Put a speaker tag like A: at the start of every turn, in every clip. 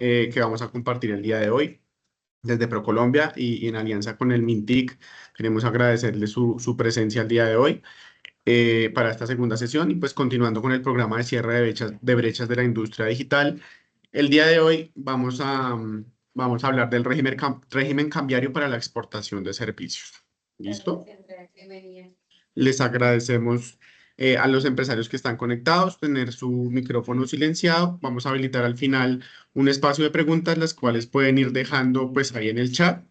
A: que vamos a compartir el día de hoy desde ProColombia y en alianza con el MINTIC. Queremos agradecerle su presencia el día de hoy para esta segunda sesión y pues continuando con el programa de cierre de brechas de la industria digital. El día de hoy vamos a hablar del régimen cambiario para la exportación de servicios. ¿Listo? Les agradecemos a los empresarios que están conectados, tener su micrófono silenciado. Vamos a habilitar al final un espacio de preguntas, las cuales pueden ir dejando pues ahí en el chat.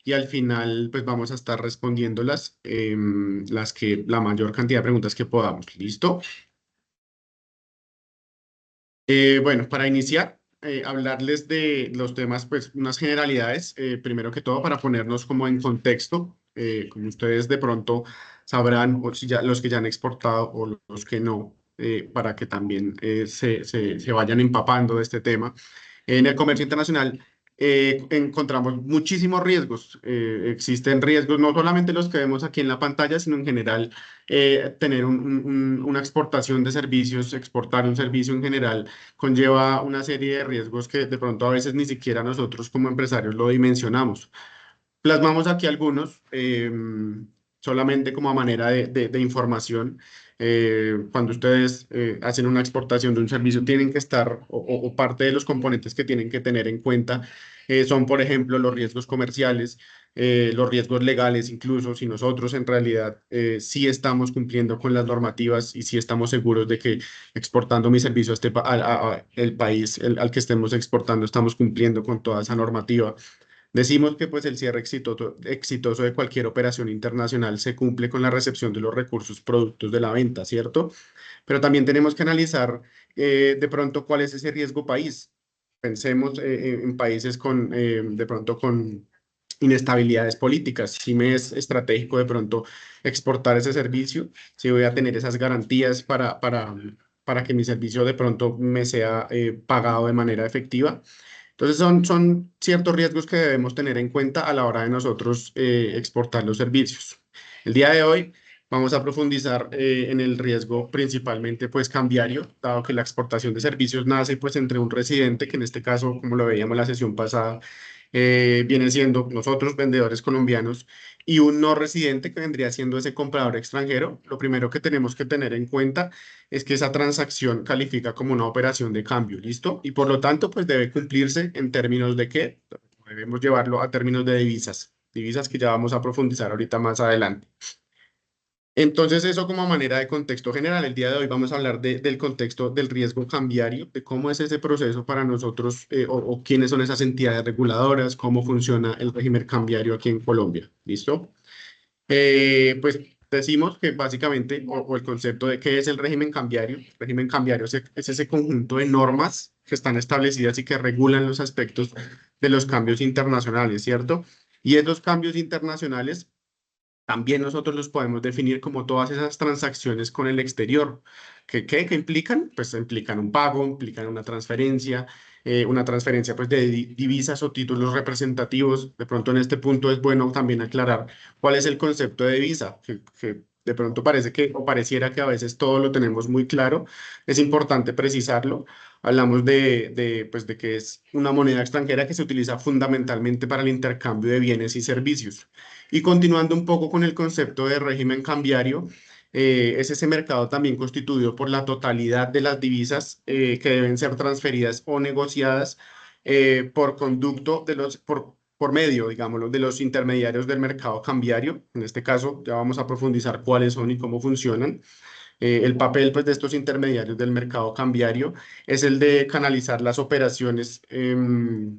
A: Y al final pues vamos a estar respondiéndolas, la mayor cantidad de preguntas que podamos. ¿Listo? Bueno, para iniciar, hablarles de los temas, pues unas generalidades, primero que todo para ponernos como en contexto, como ustedes de pronto sabrán, o si ya, los que ya han exportado o los que no, para que también se vayan empapando de este tema. En el comercio internacional encontramos muchísimos riesgos. Existen riesgos, no solamente los que vemos aquí en la pantalla, sino en general tener una exportación de servicios, exportar un servicio en general conlleva una serie de riesgos que de pronto a veces ni siquiera nosotros como empresarios lo dimensionamos. Plasmamos aquí algunos, solamente como a manera de información. Cuando ustedes hacen una exportación de un servicio, tienen que estar, o parte de los componentes que tienen que tener en cuenta son, por ejemplo, los riesgos comerciales, los riesgos legales, incluso si nosotros en realidad sí estamos cumpliendo con las normativas y sí estamos seguros de que exportando mi servicio a el país al que estemos exportando, estamos cumpliendo con toda esa normativa. Decimos que pues el cierre exitoso de cualquier operación internacional se cumple con la recepción de los recursos productos de la venta, ¿cierto? Pero también tenemos que analizar de pronto cuál es ese riesgo país. Pensemos en países de pronto con inestabilidades políticas. Si me es estratégico de pronto exportar ese servicio, si voy a tener esas garantías para que mi servicio de pronto me sea pagado de manera efectiva. Entonces son ciertos riesgos que debemos tener en cuenta a la hora de nosotros exportar los servicios. El día de hoy vamos a profundizar en el riesgo principalmente pues cambiario, dado que la exportación de servicios nace pues entre un residente, que en este caso, como lo veíamos en la sesión pasada, viene siendo nosotros vendedores colombianos, y un no residente que vendría siendo ese comprador extranjero. Lo primero que tenemos que tener en cuenta es que esa transacción califica como una operación de cambio, ¿listo? Y por lo tanto, pues debe cumplirse en términos de qué, debemos llevarlo a términos de divisas que ya vamos a profundizar ahorita más adelante. Entonces, eso como manera de contexto general. El día de hoy vamos a hablar del contexto del riesgo cambiario, de cómo es ese proceso para nosotros o quiénes son esas entidades reguladoras, cómo funciona el régimen cambiario aquí en Colombia. ¿Listo? Pues decimos que básicamente, o el concepto de qué es el régimen cambiario. El régimen cambiario es ese conjunto de normas que están establecidas y que regulan los aspectos de los cambios internacionales, ¿cierto? Y esos cambios internacionales también nosotros los podemos definir como todas esas transacciones con el exterior. ¿Qué implican? Pues implican un pago, implican una transferencia pues de divisas o títulos representativos. De pronto en este punto es bueno también aclarar cuál es el concepto de divisa, que de pronto parece que o pareciera que a veces todo lo tenemos muy claro. Es importante precisarlo. Hablamos pues de que es una moneda extranjera que se utiliza fundamentalmente para el intercambio de bienes y servicios. Y continuando un poco con el concepto de régimen cambiario, es ese mercado también constituido por la totalidad de las divisas que deben ser transferidas o negociadas por conducto por medio, digámoslo, de los intermediarios del mercado cambiario. En este caso, ya vamos a profundizar cuáles son y cómo funcionan. El papel pues, de estos intermediarios del mercado cambiario es el de canalizar las operaciones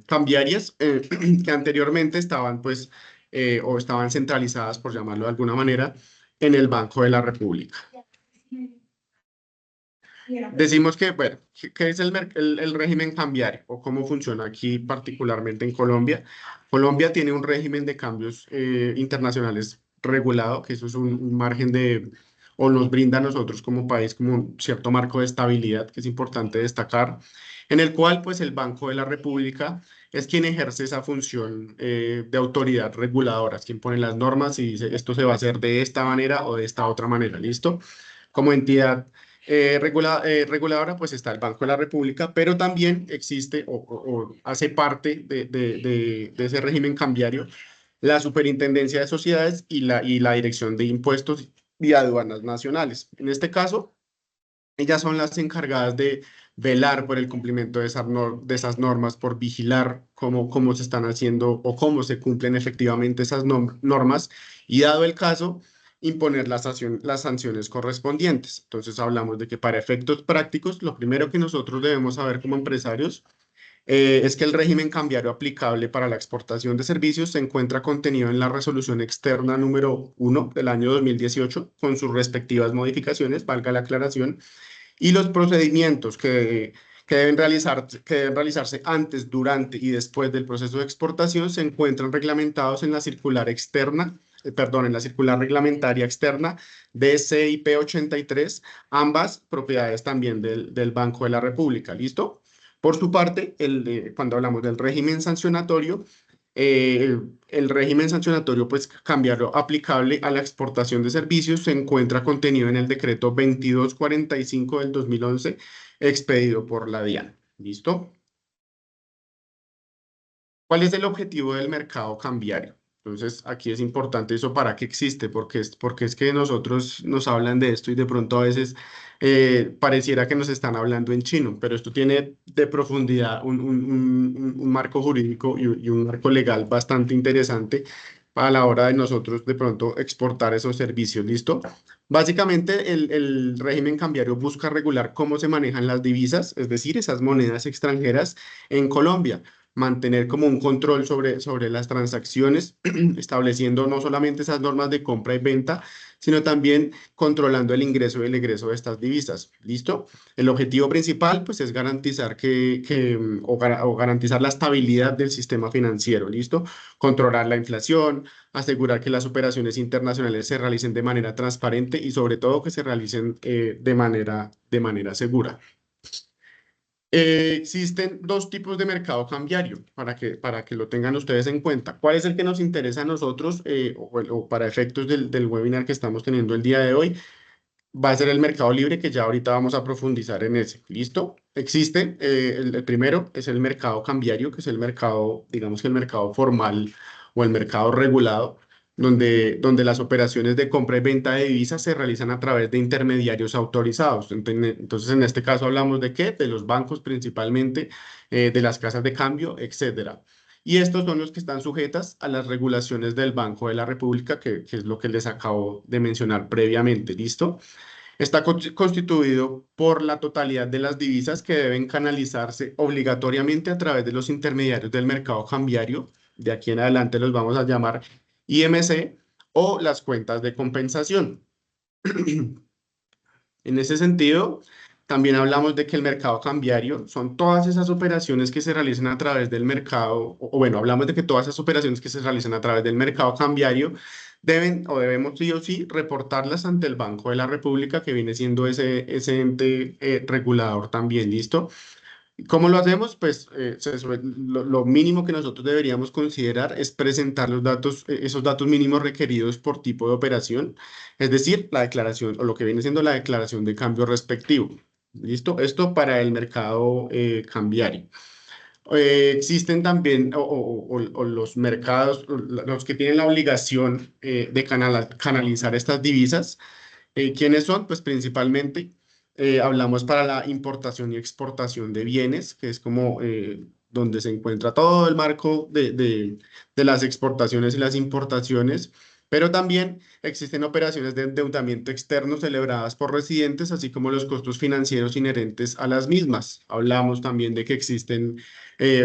A: cambiarias que anteriormente estaban pues, o estaban centralizadas, por llamarlo de alguna manera, en el Banco de la República. Decimos que, bueno, ¿qué es el régimen cambiario o cómo funciona aquí particularmente en Colombia? Colombia tiene un régimen de cambios internacionales regulado, que eso es un margen o nos brinda a nosotros como país como un cierto marco de estabilidad que es importante destacar, en el cual pues el Banco de la República es quien ejerce esa función de autoridad reguladora, es quien pone las normas y dice esto se va a hacer de esta manera o de esta otra manera, ¿listo? Como entidad Reguladora, pues está el Banco de la República, pero también existe o hace parte de ese régimen cambiario la Superintendencia de Sociedades y la Dirección de Impuestos y Aduanas Nacionales. En este caso, ellas son las encargadas de velar por el cumplimiento de esas normas, por vigilar cómo se están haciendo o cómo se cumplen efectivamente esas normas y dado el caso, imponer las sanciones correspondientes. Entonces hablamos de que para efectos prácticos, lo primero que nosotros debemos saber como empresarios es que el régimen cambiario aplicable para la exportación de servicios se encuentra contenido en la resolución externa número 1 del año 2018 con sus respectivas modificaciones, valga la aclaración, y los procedimientos que deben realizarse antes, durante y después del proceso de exportación se encuentran reglamentados en la circular externa, en la circular reglamentaria externa de CIP 83, ambas propiedades también del Banco de la República. ¿Listo? Por su parte, cuando hablamos del régimen sancionatorio, el régimen sancionatorio, pues cambiario aplicable a la exportación de servicios, se encuentra contenido en el decreto 2245 del 2011 expedido por la DIAN. ¿Listo? ¿Cuál es el objetivo del mercado cambiario? Entonces, aquí es importante eso para qué existe, porque es que nosotros nos hablan de esto y de pronto a veces pareciera que nos están hablando en chino, pero esto tiene de profundidad un marco jurídico y un marco legal bastante interesante a la hora de nosotros de pronto exportar esos servicios. ¿Listo? Básicamente, el régimen cambiario busca regular cómo se manejan las divisas, es decir, esas monedas extranjeras en Colombia, mantener como un control sobre las transacciones, estableciendo no solamente esas normas de compra y venta, sino también controlando el ingreso y el egreso de estas divisas. ¿Listo? El objetivo principal, pues, es garantizar o garantizar la estabilidad del sistema financiero. ¿Listo? Controlar la inflación, asegurar que las operaciones internacionales se realicen de manera transparente y sobre todo que se realicen de manera segura. Existen dos tipos de mercado cambiario para que lo tengan ustedes en cuenta. ¿Cuál es el que nos interesa a nosotros o para efectos del webinar que estamos teniendo el día de hoy? Va a ser el mercado libre, que ya ahorita vamos a profundizar en ese. ¿Listo? Existe, el primero es el mercado cambiario, que es el mercado, digamos que el mercado formal o el mercado regulado, donde las operaciones de compra y venta de divisas se realizan a través de intermediarios autorizados. Entonces, en este caso hablamos de qué? De los bancos principalmente, de las casas de cambio, etcétera. Y estos son los que están sujetas a las regulaciones del Banco de la República, que es lo que les acabo de mencionar previamente. ¿Listo? Está constituido por la totalidad de las divisas que deben canalizarse obligatoriamente a través de los intermediarios del mercado cambiario. De aquí en adelante los vamos a llamar IMC o las cuentas de compensación. En ese sentido, también hablamos de que el mercado cambiario son todas esas operaciones que se realizan a través del mercado, o bueno, hablamos de que todas esas operaciones que se realizan a través del mercado cambiario deben o debemos sí o sí reportarlas ante el Banco de la República, que viene siendo ese ente regulador también, ¿listo? ¿Cómo lo hacemos? Pues lo mínimo que nosotros deberíamos considerar es presentar los datos, esos datos mínimos requeridos por tipo de operación, es decir, la declaración o lo que viene siendo la declaración de cambio respectivo. ¿Listo? Esto para el mercado cambiario. Existen también o los mercados, los que tienen la obligación de canalizar estas divisas. ¿Quiénes son? Pues principalmente hablamos para la importación y exportación de bienes, que es como donde se encuentra todo el marco de las exportaciones y las importaciones, pero también existen operaciones de endeudamiento externo celebradas por residentes, así como los costos financieros inherentes a las mismas. Hablamos también de que existen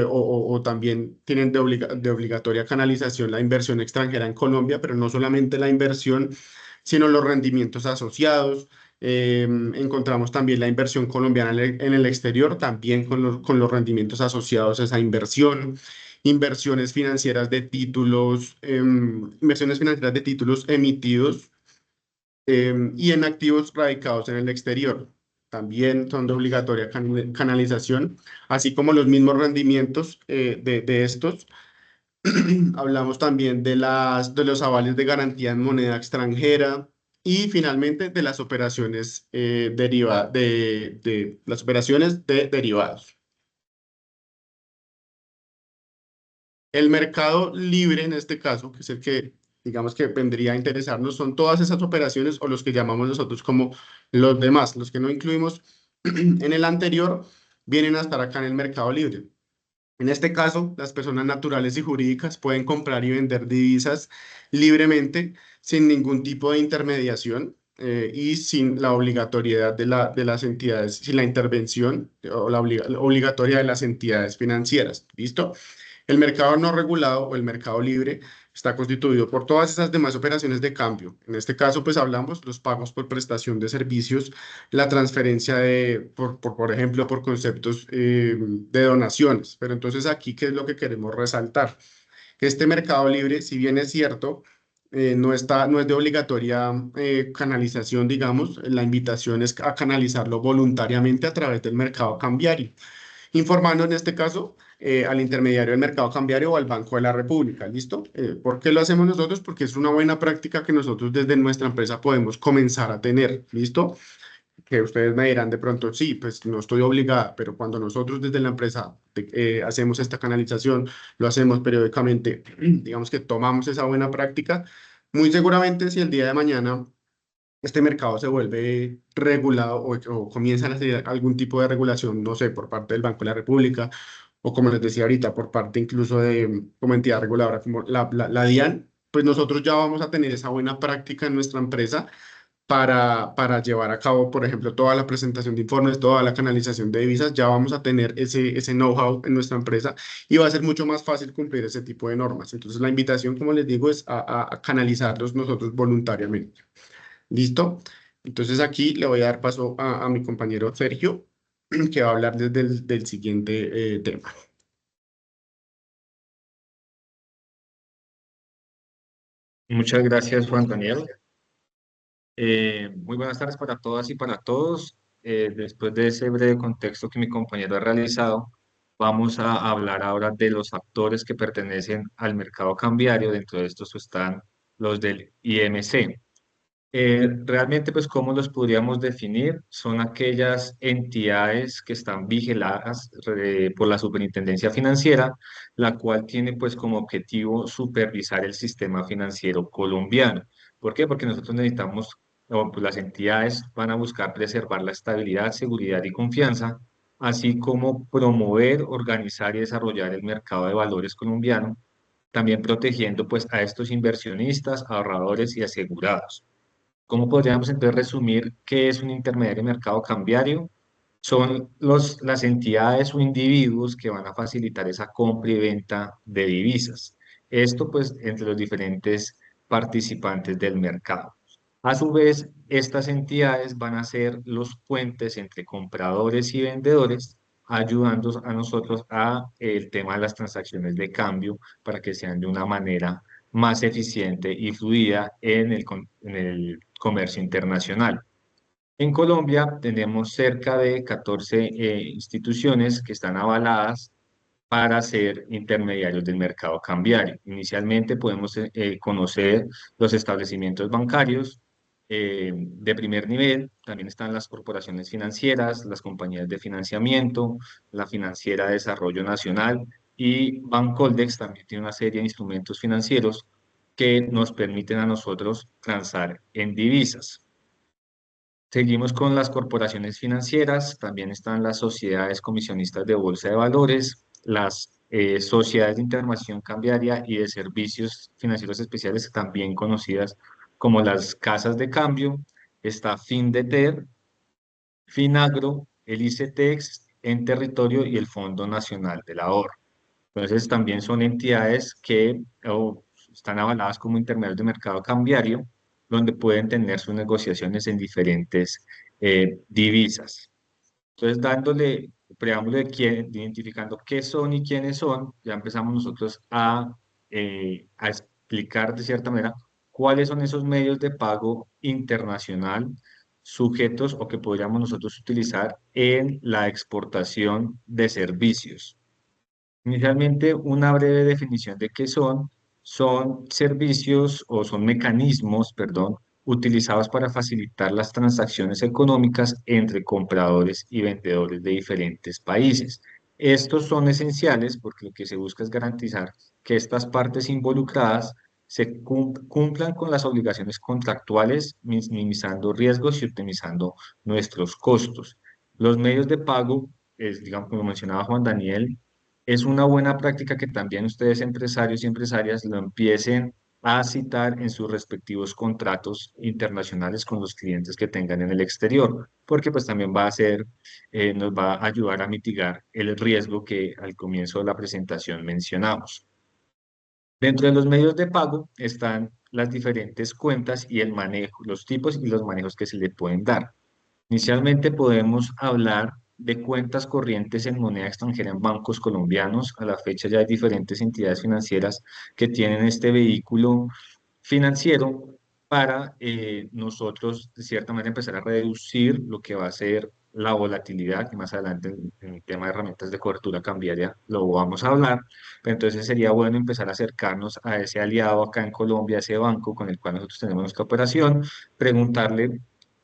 A: o también tienen de obligatoria canalización la inversión extranjera en Colombia, pero no solamente la inversión, sino los rendimientos asociados. Encontramos también la inversión colombiana en el exterior, también con los rendimientos asociados a esa inversión, inversiones financieras de títulos emitidos y en activos radicados en el exterior. También son de obligatoria canalización, así como los mismos rendimientos de estos. Hablamos también de los avales de garantía en moneda extranjera, y finalmente de las operaciones de las operaciones de derivados. El mercado libre en este caso, que es el que digamos que vendría a interesarnos, son todas esas operaciones o los que llamamos nosotros como los demás, los que no incluimos en el anterior, vienen a estar acá en el mercado libre. En este caso, las personas naturales y jurídicas pueden comprar y vender divisas libremente, sin ningún tipo de intermediación y sin la obligatoriedad de las entidades, sin la intervención o la obligatoria de las entidades financieras. ¿Listo? El mercado no regulado o el mercado libre está constituido por todas esas demás operaciones de cambio. En este caso, pues hablamos los pagos por prestación de servicios, la transferencia por ejemplo, por conceptos de donaciones. Pero entonces aquí, ¿qué es lo que queremos resaltar? Que este mercado libre, si bien es cierto, no es de obligatoria canalización, digamos, la invitación es a canalizarlo voluntariamente a través del mercado cambiario informando en este caso al intermediario del mercado cambiario o al Banco de la República. ¿Listo? ¿Por qué lo hacemos nosotros? Porque es una buena práctica que nosotros desde nuestra empresa podemos comenzar a tener. ¿Listo? Que ustedes me dirán de pronto, sí, pues no estoy obligada, pero cuando nosotros desde la empresa hacemos esta canalización, lo hacemos periódicamente, digamos que tomamos esa buena práctica, muy seguramente si el día de mañana este mercado se vuelve regulado o comienzan a hacer algún tipo de regulación, no sé, por parte del Banco de la República o como les decía ahorita, por parte incluso de como entidad reguladora como la DIAN, pues nosotros ya vamos a tener esa buena práctica en nuestra empresa para llevar a cabo, por ejemplo, toda la presentación de informes, toda la canalización de divisas, ya vamos a tener ese know-how en nuestra empresa y va a ser mucho más fácil cumplir ese tipo de normas. Entonces, la invitación, como les digo, es a canalizarlos nosotros voluntariamente. ¿Listo? Entonces aquí le voy a dar paso a mi compañero Sergio, que va a hablar desde del siguiente tema.
B: Muchas gracias, Juan Daniel. Muy buenas tardes para todas y para todos. Después de ese breve contexto que mi compañero ha realizado, vamos a hablar ahora de los actores que pertenecen al mercado cambiario. Dentro de estos están los del IMC. Realmente, pues, ¿cómo los podríamos definir? Son aquellas entidades que están vigiladas por la Superintendencia Financiera, la cual tiene, pues, como objetivo supervisar el sistema financiero colombiano. ¿Por qué? Porque nosotros necesitamos, o pues, las entidades van a buscar preservar la estabilidad, seguridad y confianza, así como promover, organizar y desarrollar el mercado de valores colombiano, también protegiendo, pues, a estos inversionistas, ahorradores y asegurados. ¿Cómo podríamos entonces resumir qué es un intermediario de mercado cambiario? Son las entidades o individuos que van a facilitar esa compra y venta de divisas. Esto pues entre los diferentes participantes del mercado. A su vez, estas entidades van a ser los puentes entre compradores y vendedores, ayudando a nosotros a el tema de las transacciones de cambio para que sean de una manera más eficiente y fluida en el comercio internacional. En Colombia tenemos cerca de 14 instituciones que están avaladas para ser intermediarios del mercado cambiario. Inicialmente podemos conocer los establecimientos bancarios de primer nivel, también están las corporaciones financieras, las compañías de financiamiento, la Financiera de Desarrollo Nacional y Bancoldex también tiene una serie de instrumentos financieros que nos permiten a nosotros transar en divisas. Seguimos con las corporaciones financieras, también están las sociedades comisionistas de bolsa de valores, las sociedades de intermediación cambiaria y de servicios financieros especiales, también conocidas como las casas de cambio. Está Findeter, Finagro, el ICETEX, en territorio y el Fondo Nacional del Ahorro. Entonces, también son entidades que están avaladas como intermediarios de mercado cambiario, donde pueden tener sus negociaciones en diferentes divisas. Entonces, dándole preámbulo de identificando qué son y quiénes son, ya empezamos nosotros a explicar de cierta manera cuáles son esos medios de pago internacional sujetos o que podríamos nosotros utilizar en la exportación de servicios. Inicialmente, una breve definición de qué son servicios o son mecanismos, perdón, utilizados para facilitar las transacciones económicas entre compradores y vendedores de diferentes países. Estos son esenciales porque lo que se busca es garantizar que estas partes involucradas cumplan con las obligaciones contractuales, minimizando riesgos y optimizando nuestros costos. Los medios de pago, digamos, como mencionaba Juan Daniel, es una buena práctica que también ustedes, empresarios y empresarias, lo empiecen a citar en sus respectivos contratos internacionales con los clientes que tengan en el exterior, porque pues también va a ser, nos va a ayudar a mitigar el riesgo que al comienzo de la presentación mencionamos. Dentro de los medios de pago están las diferentes cuentas y el manejo, los tipos y los manejos que se le pueden dar. Inicialmente podemos hablar de cuentas corrientes en moneda extranjera en bancos colombianos. A la fecha ya hay diferentes entidades financieras que tienen este vehículo financiero para nosotros, de cierta manera, empezar a reducir lo que va a ser la volatilidad, y más adelante en el tema de herramientas de cobertura cambiaria lo vamos a hablar, pero entonces sería bueno empezar a acercarnos a ese aliado acá en Colombia, a ese banco con el cual nosotros tenemos nuestra operación, preguntarle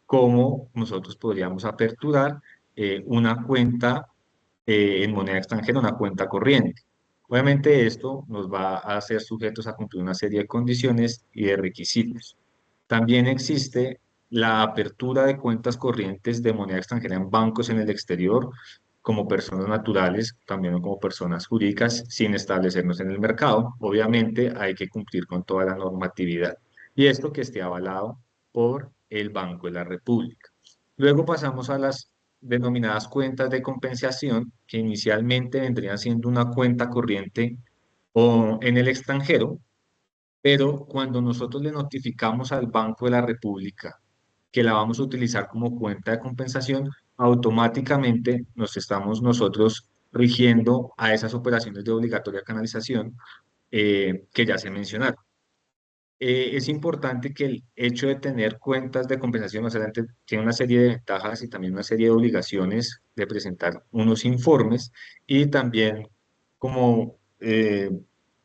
B: cómo nosotros podríamos aperturar una cuenta en moneda extranjera, una cuenta corriente. Obviamente esto nos va a hacer sujetos a cumplir una serie de condiciones y de requisitos. También existe la apertura de cuentas corrientes de moneda extranjera en bancos en el exterior, como personas naturales, también como personas jurídicas, sin establecernos en el mercado. Obviamente hay que cumplir con toda la normatividad y esto que esté avalado por el Banco de la República. Luego pasamos a las denominadas cuentas de compensación, que inicialmente vendrían siendo una cuenta corriente o en el extranjero, pero cuando nosotros le notificamos al Banco de la República que la vamos a utilizar como cuenta de compensación, automáticamente nos estamos nosotros rigiendo a esas operaciones de obligatoria canalización que ya se mencionaron. Es importante que el hecho de tener cuentas de compensación más adelante tiene una serie de ventajas y también una serie de obligaciones de presentar unos informes y también como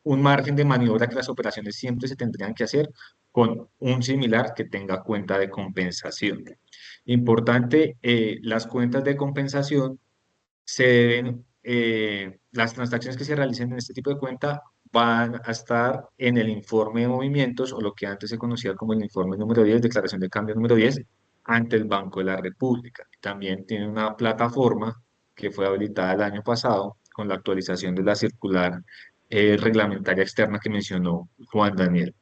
B: un margen de maniobra que las operaciones siempre se tendrían que hacer con un similar que tenga cuenta de compensación. Importante, las cuentas de compensación se deben, las transacciones que se realicen en este tipo de cuenta van a estar en el informe de movimientos o lo que antes se conocía como el informe número 10, declaración de cambio número 10, ante el Banco de la República. También tiene una plataforma que fue habilitada el año pasado con la actualización de la circular reglamentaria externa que mencionó Juan Daniel.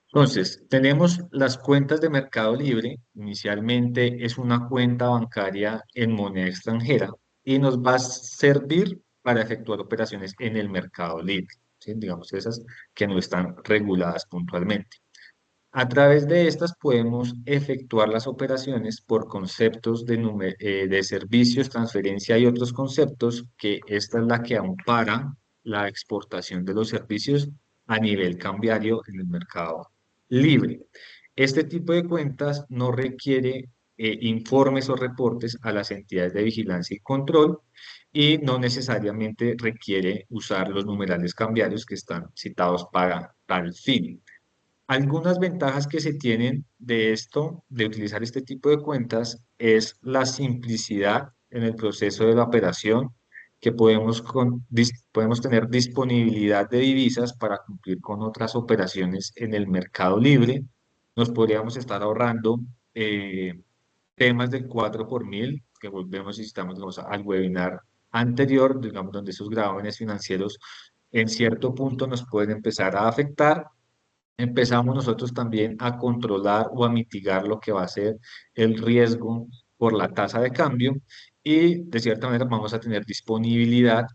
B: Entonces, tenemos las cuentas de Mercado Libre. Inicialmente es una cuenta bancaria en moneda extranjera y nos va a servir para efectuar operaciones en el Mercado Libre, ¿sí? Digamos esas que no están reguladas puntualmente. A través de estas podemos efectuar las operaciones por conceptos de servicios, transferencia y otros conceptos, que esta es la que ampara la exportación de los servicios a nivel cambiario en el mercado libre. Este tipo de cuentas no requiere informes o reportes a las entidades de vigilancia y control y no necesariamente requiere usar los numerales cambiarios que están citados para tal fin. Algunas ventajas que se tienen de esto, de utilizar este tipo de cuentas, es la simplicidad en el proceso de la operación, que podemos tener disponibilidad de divisas para cumplir con otras operaciones en el mercado libre. Nos podríamos estar ahorrando temas del 4 por mil, que volvemos y estamos digamos, al webinar anterior, digamos, donde esos gravámenes financieros en cierto punto nos pueden empezar a afectar. Empezamos nosotros también a controlar o a mitigar lo que va a ser el riesgo por la tasa de cambio y de cierta manera vamos a tener disponibilidad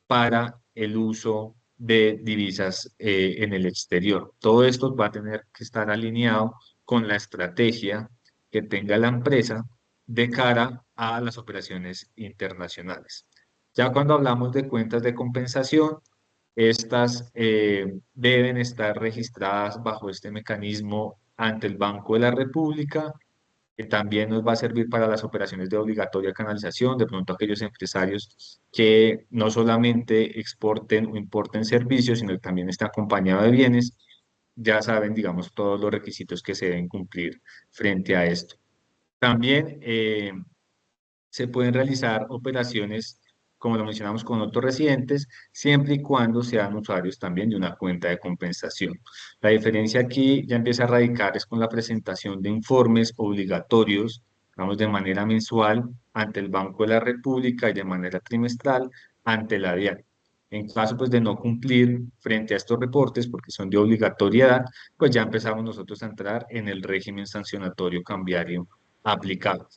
B: para el uso de divisas en el exterior. Todo esto va a tener que estar alineado con la estrategia que tenga la empresa de cara a las operaciones internacionales. Ya cuando hablamos de cuentas de compensación, estas deben estar registradas bajo este mecanismo ante el Banco de la República, que también nos va a servir para las operaciones de obligatoria canalización, de pronto aquellos empresarios que no solamente exporten o importen servicios, sino que también estén acompañados de bienes. ya saben, digamos, todos los requisitos que se deben cumplir frente a esto. También se pueden realizar operaciones, como lo mencionamos, con otros residentes, siempre y cuando sean usuarios también de una cuenta de compensación. La diferencia aquí ya empieza a radicar es con la presentación de informes obligatorios, vamos, de manera mensual ante el Banco de la República y de manera trimestral ante la DIAN. En caso pues, de no cumplir frente a estos reportes, porque son de obligatoriedad, pues ya empezamos nosotros a entrar en el régimen sancionatorio cambiario aplicado.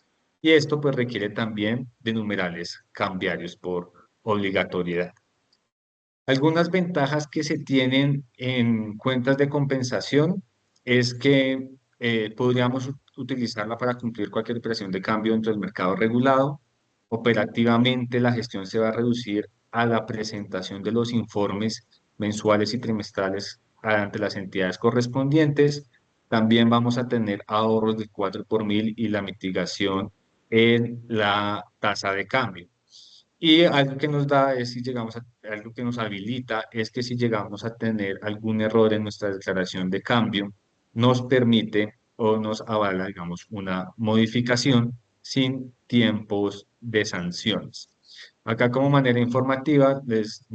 B: Y esto pues requiere también de numerales cambiarios por obligatoriedad. Algunas ventajas que se tienen en cuentas de compensación es que podríamos utilizarla para cumplir cualquier operación de cambio dentro del mercado regulado. Operativamente, la gestión se va a reducir a la presentación de los informes mensuales y trimestrales ante las entidades correspondientes. También vamos a tener ahorros del 4 por mil y la mitigación en la tasa de cambio. Y algo que nos da es si llegamos a, algo que nos habilita es que si llegamos a tener algún error en nuestra declaración de cambio, nos permite o nos avala, digamos, una modificación sin tiempos de sanciones. Acá como manera informativa les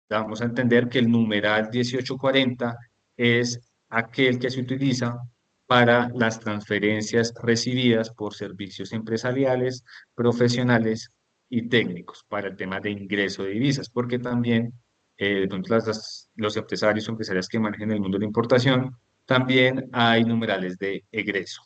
B: damos a entender que el numeral 1840 es aquel que se utiliza para las transferencias recibidas por servicios empresariales, profesionales y técnicos para el tema de ingreso de divisas, porque también de pronto los empresarios o empresarias que manejan el mundo de la importación, también hay numerales de egreso.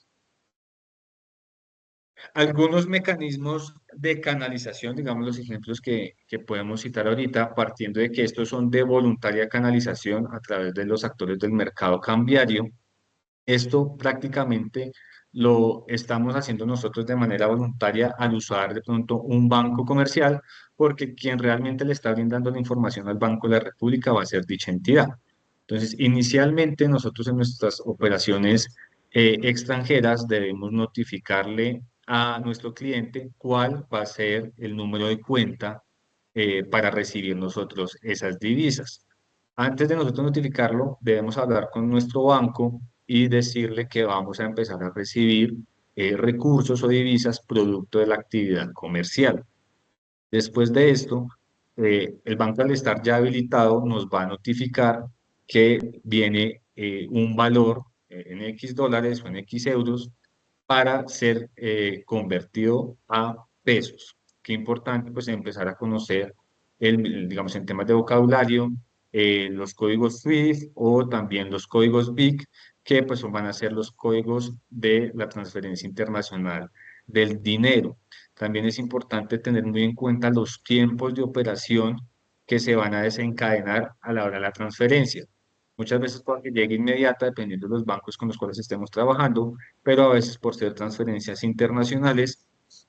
B: Algunos mecanismos de canalización, digamos los ejemplos que podemos citar ahorita, partiendo de que estos son de voluntaria canalización a través de los actores del mercado cambiario. Esto prácticamente lo estamos haciendo nosotros de manera voluntaria al usar de pronto un banco comercial, porque quien realmente le está brindando la información al Banco de la República va a ser dicha entidad. Entonces, inicialmente nosotros en nuestras operaciones extranjeras debemos notificarle a nuestro cliente cuál va a ser el número de cuenta para recibir nosotros esas divisas. Antes de nosotros notificarlo, debemos hablar con nuestro banco y decirle que vamos a empezar a recibir recursos o divisas producto de la actividad comercial. Después de esto, el banco al estar ya habilitado nos va a notificar que viene un valor en X dólares o en X euros para ser convertido a pesos. Qué importante pues empezar a conocer, digamos, en temas de vocabulario, los códigos SWIFT o también los códigos BIC, que pues van a ser los códigos de la transferencia internacional del dinero. También es importante tener muy en cuenta los tiempos de operación que se van a desencadenar a la hora de la transferencia. Muchas veces porque llegue inmediata, dependiendo de los bancos con los cuales estemos trabajando, pero a veces por ser transferencias internacionales,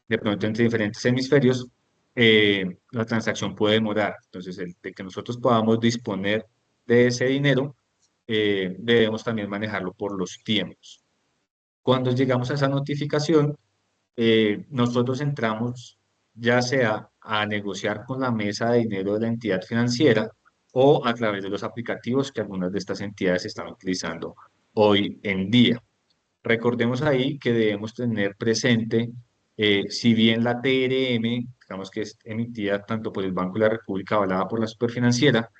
B: de pronto entre diferentes hemisferios, la transacción puede demorar. Entonces, el de que nosotros podamos disponer de ese dinero, debemos también manejarlo por los tiempos. Cuando llegamos a esa notificación, nosotros entramos ya sea a negociar con la mesa de dinero de la entidad financiera o a través de los aplicativos que algunas de estas entidades están utilizando hoy en día. Recordemos ahí que debemos tener presente, si bien la TRM, digamos que es emitida tanto por el Banco de la República, avalada por la Superfinanciera,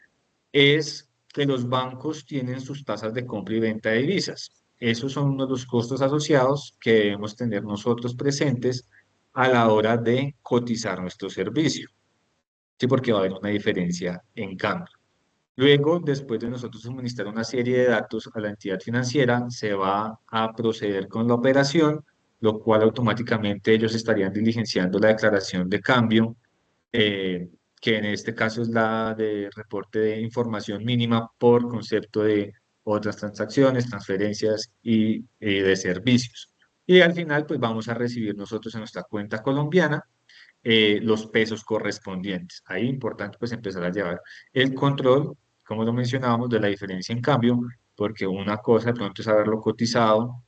B: es que los bancos tienen sus tasas de compra y venta de divisas. Esos son uno de los costos asociados que debemos tener nosotros presentes a la hora de cotizar nuestro servicio, ¿sí? Porque va a haber una diferencia en cambio. Luego, después de nosotros suministrar una serie de datos a la entidad financiera, se va a proceder con la operación, lo cual automáticamente ellos estarían diligenciando la declaración de cambio, eh, que en este caso es la de reporte de información mínima por concepto de otras transacciones, transferencias y de servicios. Y al final, pues vamos a recibir nosotros en nuestra cuenta colombiana los pesos correspondientes. Ahí importante pues empezar a llevar el control, como lo mencionábamos, de la diferencia en cambio, porque una cosa de pronto es haberlo cotizado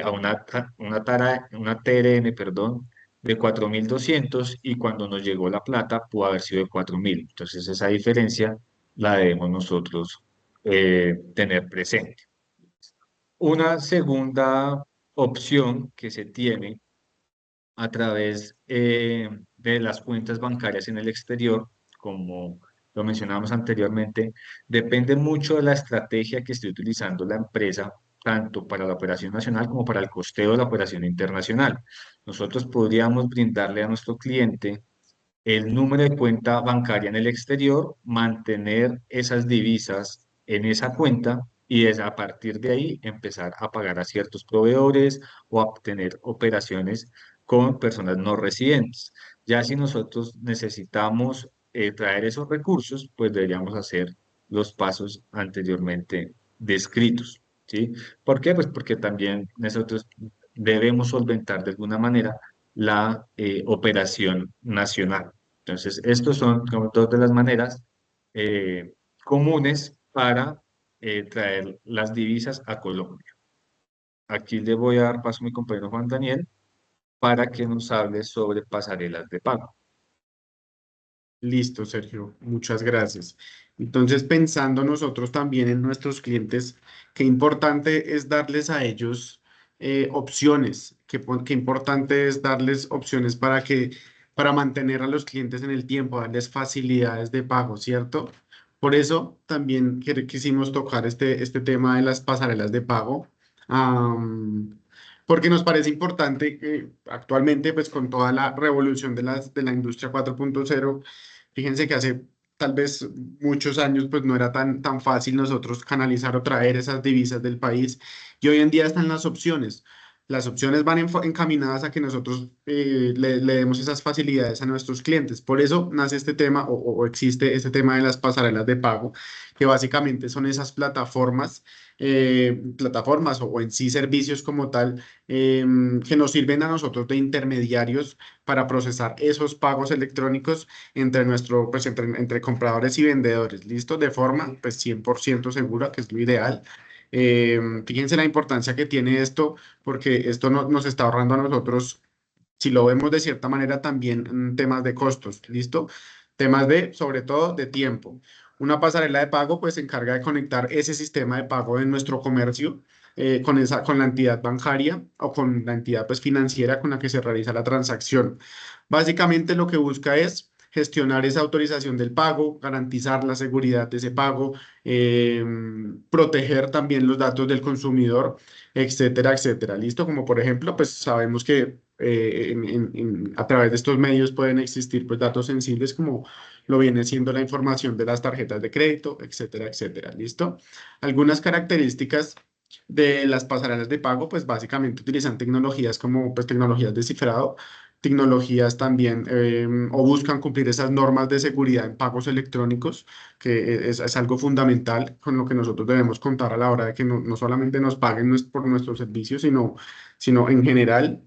B: a una TRN, perdón, de 4.200 y cuando nos llegó la plata pudo haber sido de 4.000. Entonces esa diferencia la debemos nosotros tener presente. Una segunda opción que se tiene a través de las cuentas bancarias en el exterior, como lo mencionábamos anteriormente, depende mucho de la estrategia que esté utilizando la empresa, tanto para la operación nacional como para el costeo de la operación internacional. Nosotros podríamos brindarle a nuestro cliente el número de cuenta bancaria en el exterior, mantener esas divisas en esa cuenta y es a partir de ahí empezar a pagar a ciertos proveedores o a tener operaciones con personas no residentes. Ya si nosotros necesitamos traer esos recursos, pues deberíamos hacer los pasos anteriormente descritos, ¿sí? ¿Por qué? Pues porque también nosotros debemos solventar de alguna manera la operación nacional. Entonces, estos son como dos de las maneras eh, comunes para traer las divisas a Colombia. Aquí le voy a dar paso a mi compañero Juan Daniel para que nos hable sobre pasarelas de pago.
A: Listo, Sergio, muchas gracias. Entonces, pensando nosotros también en nuestros clientes, qué importante es darles a ellos opciones, qué importante es darles opciones para mantener a los clientes en el tiempo, darles facilidades de pago, ¿cierto? Por eso también quisimos tocar este tema de las pasarelas de pago. am, Porque nos parece importante que actualmente, pues con toda la revolución de la industria 4.0. Fíjense que hace tal vez muchos años pues no era tan fácil nosotros canalizar o traer esas divisas del país y hoy en día están las opciones. Las opciones van encaminadas a que nosotros le demos esas facilidades a nuestros clientes. Por eso nace este tema o existe este tema de las pasarelas de pago, que básicamente son esas plataformas o en sí servicios como tal, que nos sirven a nosotros de intermediarios para procesar esos pagos electrónicos entre compradores y vendedores, ¿listo? De forma, pues, 100% segura, que es lo ideal. Fíjense la importancia que tiene esto, porque esto nos está ahorrando a nosotros, si lo vemos de cierta manera, también temas de costos, ¿listo? Temas sobre todo, de tiempo. Una pasarela de pago, pues, se encarga de conectar ese sistema de pago de nuestro comercio con la entidad bancaria o con la entidad, pues, financiera con la que se realiza la transacción. Básicamente lo que busca es gestionar esa autorización del pago, garantizar la seguridad de ese pago, eh, proteger también los datos del consumidor, etcétera, etcétera. ¿Listo? Como por ejemplo, pues sabemos que a través de estos medios pueden existir pues datos sensibles como lo viene siendo la información de las tarjetas de crédito, etcétera, etcétera. ¿Listo? Algunas características de las pasarelas de pago, pues básicamente utilizan tecnologías como pues tecnologías de cifrado, tecnologías también o buscan cumplir esas normas de seguridad en pagos electrónicos, que es algo fundamental con lo que nosotros debemos contar a la hora de que no solamente nos paguen por nuestros servicios, sino en general,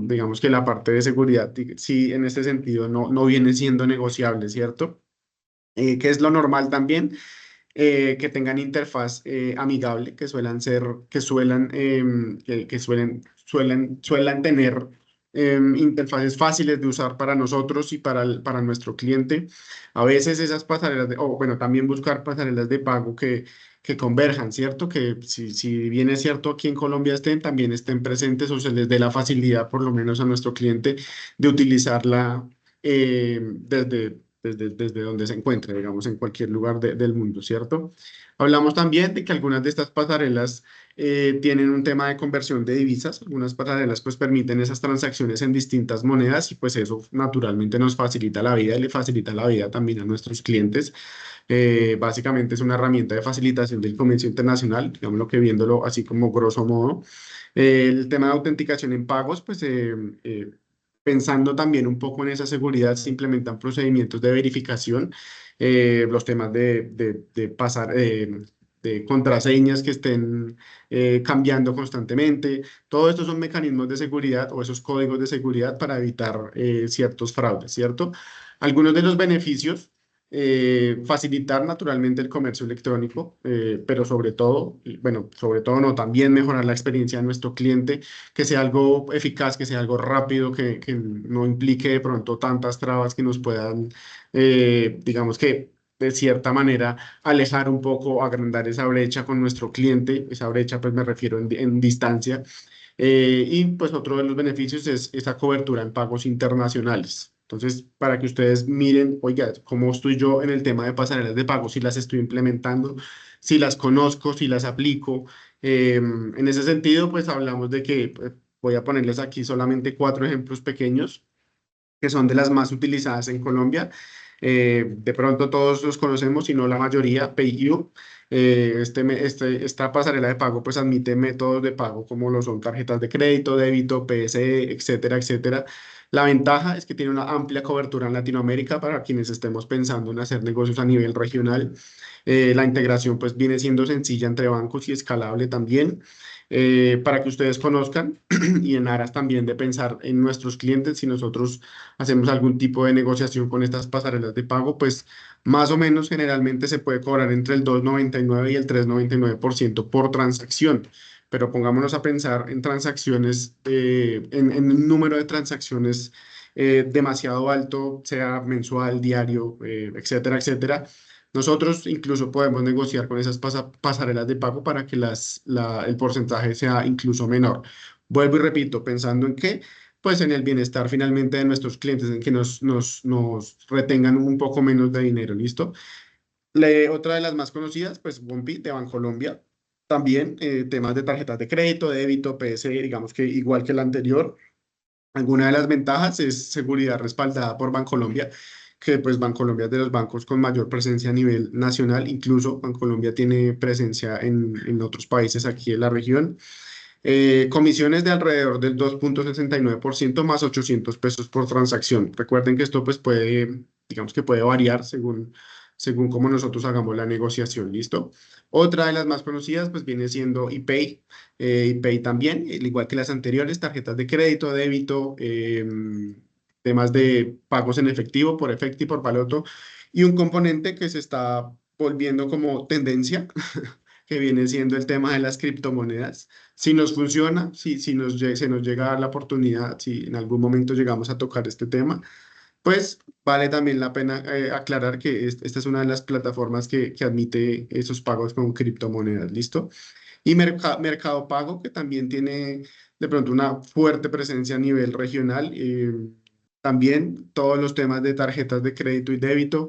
A: digamos que la parte de seguridad sí en este sentido no viene siendo negociable, ¿cierto? ¿Qué es lo normal también? Que tengan interfaz amigable, que suelen tener interfaces fáciles de usar para nosotros y para nuestro cliente. A veces esas pasarelas o bueno, también buscar pasarelas de pago que converjan, ¿cierto? Que si bien es cierto aquí en Colombia también estén presentes o se les dé la facilidad, por lo menos a nuestro cliente, de utilizarla desde donde se encuentre, digamos, en cualquier lugar del mundo, ¿cierto? Hablamos también de que algunas de estas pasarelas tienen un tema de conversión de divisas. Algunas pasarelas pues permiten esas transacciones en distintas monedas y pues eso naturalmente nos facilita la vida y le facilita la vida también a nuestros clientes. Básicamente es una herramienta de facilitación del comercio internacional, digamos lo que viéndolo así como grosso modo. El tema de autenticación en pagos, pues pensando también un poco en esa seguridad, se implementan procedimientos de verificación, los temas de pasar, de contraseñas que estén cambiando constantemente. Todo esto son mecanismos de seguridad o esos códigos de seguridad para evitar ciertos fraudes, ¿cierto? Algunos de los beneficios. Facilitar naturalmente el comercio electrónico, pero sobre todo, bueno, sobre todo no, también mejorar la experiencia de nuestro cliente, que sea algo eficaz, que sea algo rápido, que no implique de pronto tantas trabas que nos puedan, digamos que de cierta manera alejar un poco, agrandar esa brecha con nuestro cliente. Esa brecha pues me refiero en distancia. Y pues otro de los beneficios es esa cobertura en pagos internacionales. Entonces, para que ustedes miren, oiga, cómo estoy yo en el tema de pasarelas de pago, si las estoy implementando, si las conozco, si las aplico. En ese sentido, pues hablamos de que voy a ponerles aquí solamente cuatro ejemplos pequeños que son de las más utilizadas en Colombia. De pronto todos los conocemos, si no la mayoría, PayU. Esta pasarela de pago pues admite métodos de pago como lo son tarjetas de crédito, débito, PSE, etcétera, etcétera. La ventaja es que tiene una amplia cobertura en Latinoamérica para quienes estemos pensando en hacer negocios a nivel regional. La integración pues viene siendo sencilla entre bancos y escalable también. Para que ustedes conozcan y en aras también de pensar en nuestros clientes, si nosotros hacemos algún tipo de negociación con estas pasarelas de pago, pues más o menos generalmente se puede cobrar entre el 2,99 y el 3,99% por transacción. Pero pongámonos a pensar en transacciones, en un número de transacciones demasiado alto, sea mensual, diario, etcétera, etcétera. Nosotros incluso podemos negociar con esas pasarelas de pago para que el porcentaje sea incluso menor. Vuelvo y repito, pensando en qué, pues en el bienestar finalmente de nuestros clientes, en que nos retengan un poco menos de dinero, ¿listo? Otra de las más conocidas, pues Bombi de Bancolombia. También temas de tarjetas de crédito, débito, PS, digamos que igual que la anterior. Alguna de las ventajas es seguridad respaldada por Bancolombia, que pues Bancolombia es de los bancos con mayor presencia a nivel nacional, incluso Bancolombia tiene presencia en otros países aquí en la región. Comisiones de alrededor del 2,69% más 800 pesos por transacción. Recuerden que esto pues puede, digamos que puede variar según cómo nosotros hagamos la negociación, ¿listo? Otra de las más conocidas pues viene siendo ePay. ePay también, al igual que las anteriores, tarjetas de crédito, débito, temas de pagos en efectivo, por efecto y por Baloto. Y un componente que se está volviendo como tendencia, que viene siendo el tema de las criptomonedas. Si nos funciona, si se nos llega la oportunidad, si en algún momento llegamos a tocar este tema, pues vale también la pena aclarar que esta es una de las plataformas que admite esos pagos con criptomonedas, ¿listo? Y Mercado Pago, que también tiene de pronto una fuerte presencia a nivel regional. También todos los temas de tarjetas de crédito y débito.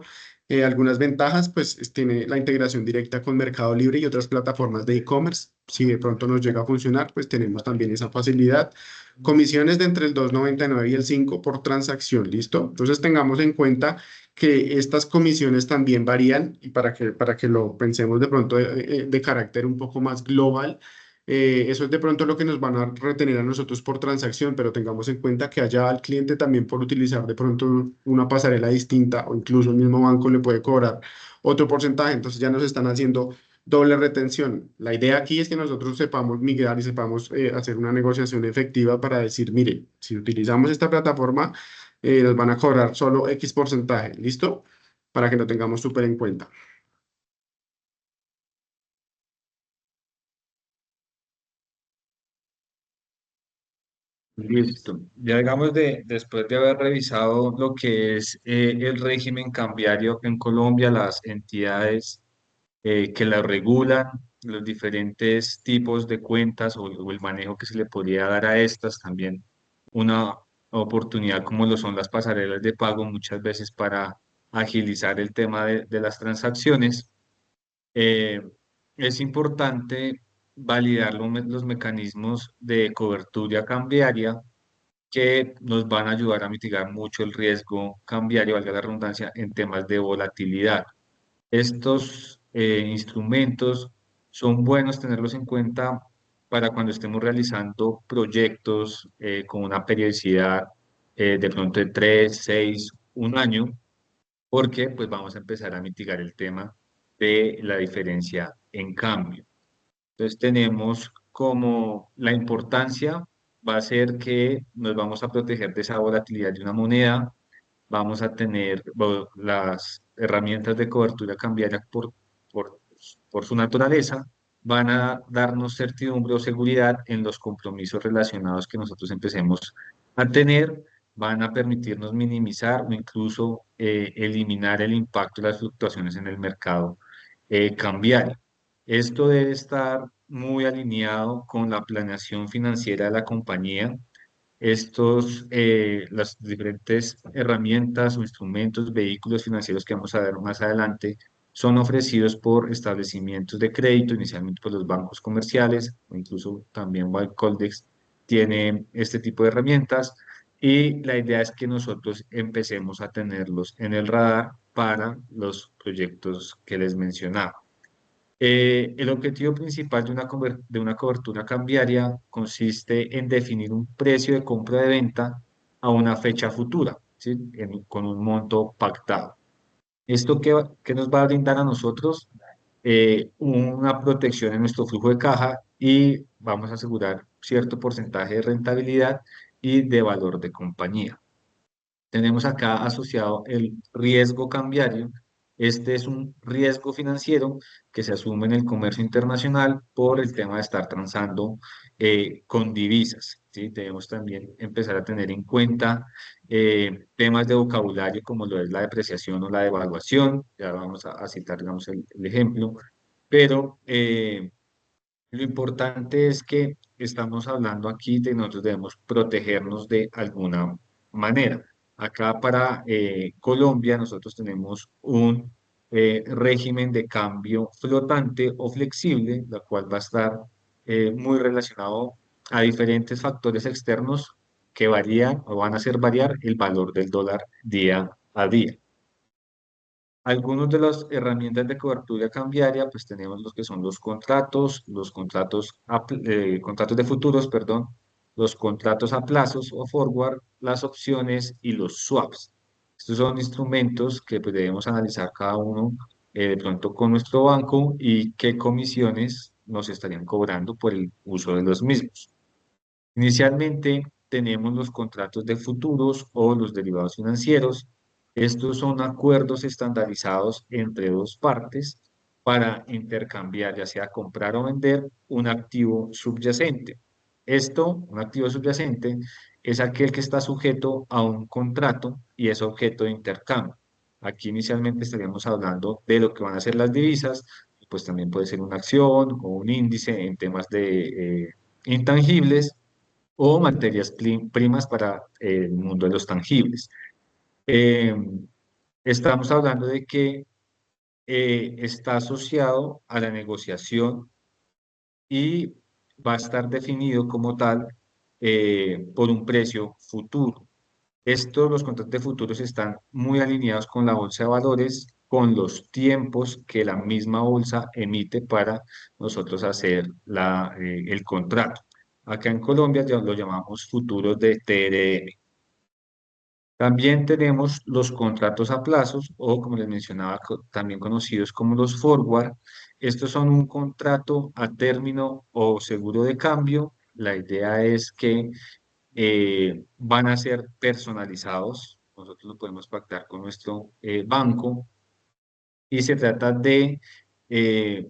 A: Algunas ventajas, pues tiene la integración directa con Mercado Libre y otras plataformas de e-commerce. Si de pronto nos llega a funcionar, pues tenemos también esa facilidad. Comisiones de entre el 2,99 y el 5 por transacción, ¿listo? Entonces tengamos en cuenta que estas comisiones también varían y para que lo pensemos de pronto de carácter un poco más global. Eso es de pronto lo que nos van a retener a nosotros por transacción, pero tengamos en cuenta que allá al cliente también por utilizar de pronto una pasarela distinta o incluso el mismo banco le puede cobrar otro porcentaje, entonces ya nos están haciendo doble retención. La idea aquí es que nosotros sepamos migrar y sepamos hacer una negociación efectiva para decir, mire, si utilizamos esta plataforma, nos van a cobrar solo X porcentaje, ¿listo? Para que lo tengamos súper en cuenta.
B: Listo. Ya digamos después de haber revisado lo que es el régimen cambiario en Colombia, las entidades que la regulan, los diferentes tipos de cuentas o el manejo que se le podría dar a estas, también una oportunidad como lo son las pasarelas de pago muchas veces para agilizar el tema de las transacciones. eh, es importante validar los mecanismos de cobertura cambiaria que nos van a ayudar a mitigar mucho el riesgo cambiario, valga la redundancia, en temas de volatilidad. Estos instrumentos son buenos tenerlos en cuenta para cuando estemos realizando proyectos con una periodicidad de pronto de 3, 6, un año, porque pues vamos a empezar a mitigar el tema de la diferencia en cambio. Entonces tenemos como la importancia va a ser que nos vamos a proteger de esa volatilidad de una moneda, vamos a tener las herramientas de cobertura cambiaria por, por su naturaleza, van a darnos certidumbre o seguridad en los compromisos relacionados que nosotros empecemos a tener van a permitirnos minimizar o incluso eliminar el impacto de las fluctuaciones en el mercado cambiario. Esto debe estar muy alineado con la planeación financiera de la compañía. Las diferentes herramientas o instrumentos, vehículos financieros que vamos a ver más adelante, son ofrecidos por establecimientos de crédito, inicialmente por los bancos comerciales, o incluso también Coldex tiene este tipo de herramientas, y la idea es que nosotros empecemos a tenerlos en el radar para los proyectos que les mencionaba. El objetivo principal de una cobertura cambiaria consiste en definir un precio de compra de venta a una fecha futura, ¿sí? Con un monto pactado. ¿Esto qué nos va a brindar a nosotros? Una protección en nuestro flujo de caja y vamos a asegurar cierto porcentaje de rentabilidad y de valor de compañía. Tenemos acá asociado el riesgo cambiario. Este es un riesgo financiero que se asume en el comercio internacional por el tema de estar transando con divisas, ¿sí? Debemos también empezar a tener en cuenta temas de vocabulario como lo es la depreciación o la devaluación. Ya vamos a citar, digamos, el ejemplo. Pero lo importante es que estamos hablando aquí de nosotros debemos protegernos de alguna manera. Acá para Colombia nosotros tenemos un régimen de cambio flotante o flexible, la cual va a estar muy relacionado a diferentes factores externos que varían o van a hacer variar el valor del dólar día a día. Algunos de las herramientas de cobertura cambiaria, pues tenemos los que son contratos de futuros, perdón, los contratos a plazos o forward, las opciones y los swaps. Estos son instrumentos que pues, debemos analizar cada uno de pronto con nuestro banco y qué comisiones nos estarían cobrando por el uso de los mismos. Inicialmente tenemos los contratos de futuros o los derivados financieros. Estos son acuerdos estandarizados entre dos partes para intercambiar, ya sea comprar o vender un activo subyacente. Un activo subyacente, es aquel que está sujeto a un contrato y es objeto de intercambio. Aquí inicialmente estaríamos hablando de lo que van a ser las divisas, pues también puede ser una acción o un índice en temas de intangibles o materias primas para el mundo de los tangibles. Eh, Estamos hablando de que está asociado a la negociación y va a estar definido como tal por un precio futuro. Los contratos de futuros están muy alineados con la bolsa de valores, con los tiempos que la misma bolsa emite para nosotros hacer el contrato. Acá en Colombia ya lo llamamos futuros de TRM. También tenemos los contratos a plazos o, como les mencionaba, también conocidos como los forward. Estos son un contrato a término o seguro de cambio. La idea es que van a ser personalizados. Nosotros lo podemos pactar con nuestro banco y se trata de eh,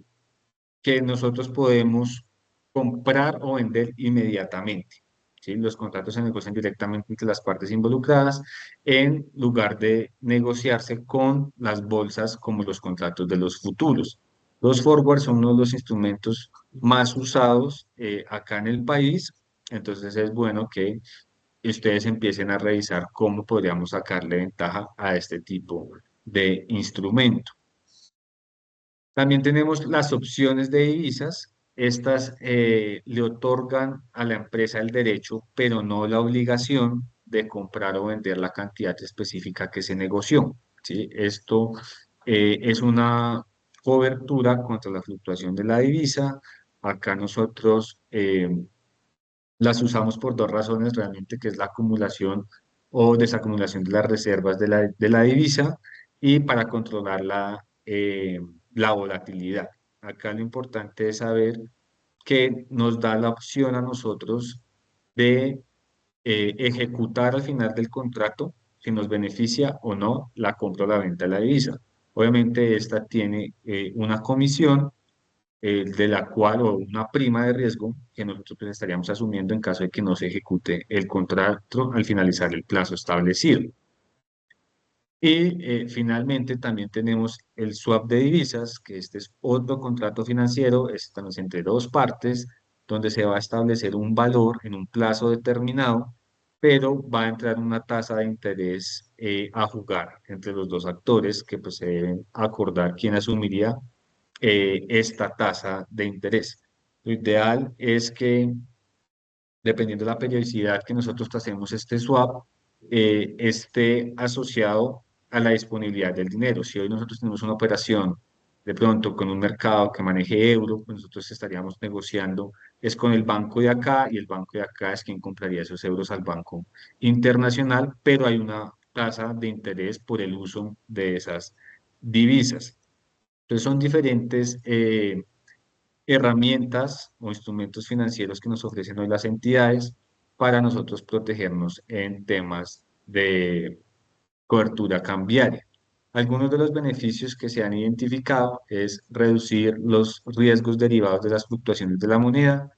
B: que nosotros podemos comprar o vender inmediatamente. ¿Sí? Los contratos se negocian directamente entre las partes involucradas en lugar de negociarse con las bolsas como los contratos de los futuros. Los forwards son uno de los instrumentos más usados acá en el país, entonces es bueno que ustedes empiecen a revisar cómo podríamos sacarle ventaja a este tipo de instrumento. También tenemos las opciones de divisas. Estas le otorgan a la empresa el derecho, pero no la obligación de comprar o vender la cantidad específica que se negoció. ¿Sí? Esto es una cobertura contra la fluctuación de la divisa. Acá nosotros las usamos por dos razones realmente, que es la acumulación o desacumulación de las reservas de la divisa y para controlar la volatilidad. Acá lo importante es saber que nos da la opción a nosotros de ejecutar al final del contrato si nos beneficia o no la compra o la venta de la divisa. Obviamente esta tiene una comisión de la cual, o una prima de riesgo que nosotros pues, estaríamos asumiendo en caso de que no se ejecute el contrato al finalizar el plazo establecido. Y finalmente también tenemos el swap de divisas, que este es otro contrato financiero, estamos entre dos partes, donde se va a establecer un valor en un plazo determinado, pero va a entrar una tasa de interés a jugar entre los dos actores, que pues se deben acordar quién asumiría esta tasa de interés. Lo ideal es que, dependiendo de la periodicidad que nosotros hacemos este swap, esté asociado a la disponibilidad del dinero. Si hoy nosotros tenemos una operación de pronto con un mercado que maneje euro, pues nosotros estaríamos negociando es con el banco de acá y el banco de acá es quien compraría esos euros al banco internacional, pero hay una tasa de interés por el uso de esas divisas. Entonces son diferentes herramientas o instrumentos financieros que nos ofrecen hoy las entidades para nosotros protegernos en temas de cobertura cambiaria. Algunos de los beneficios que se han identificado es reducir los riesgos derivados de las fluctuaciones de la moneda.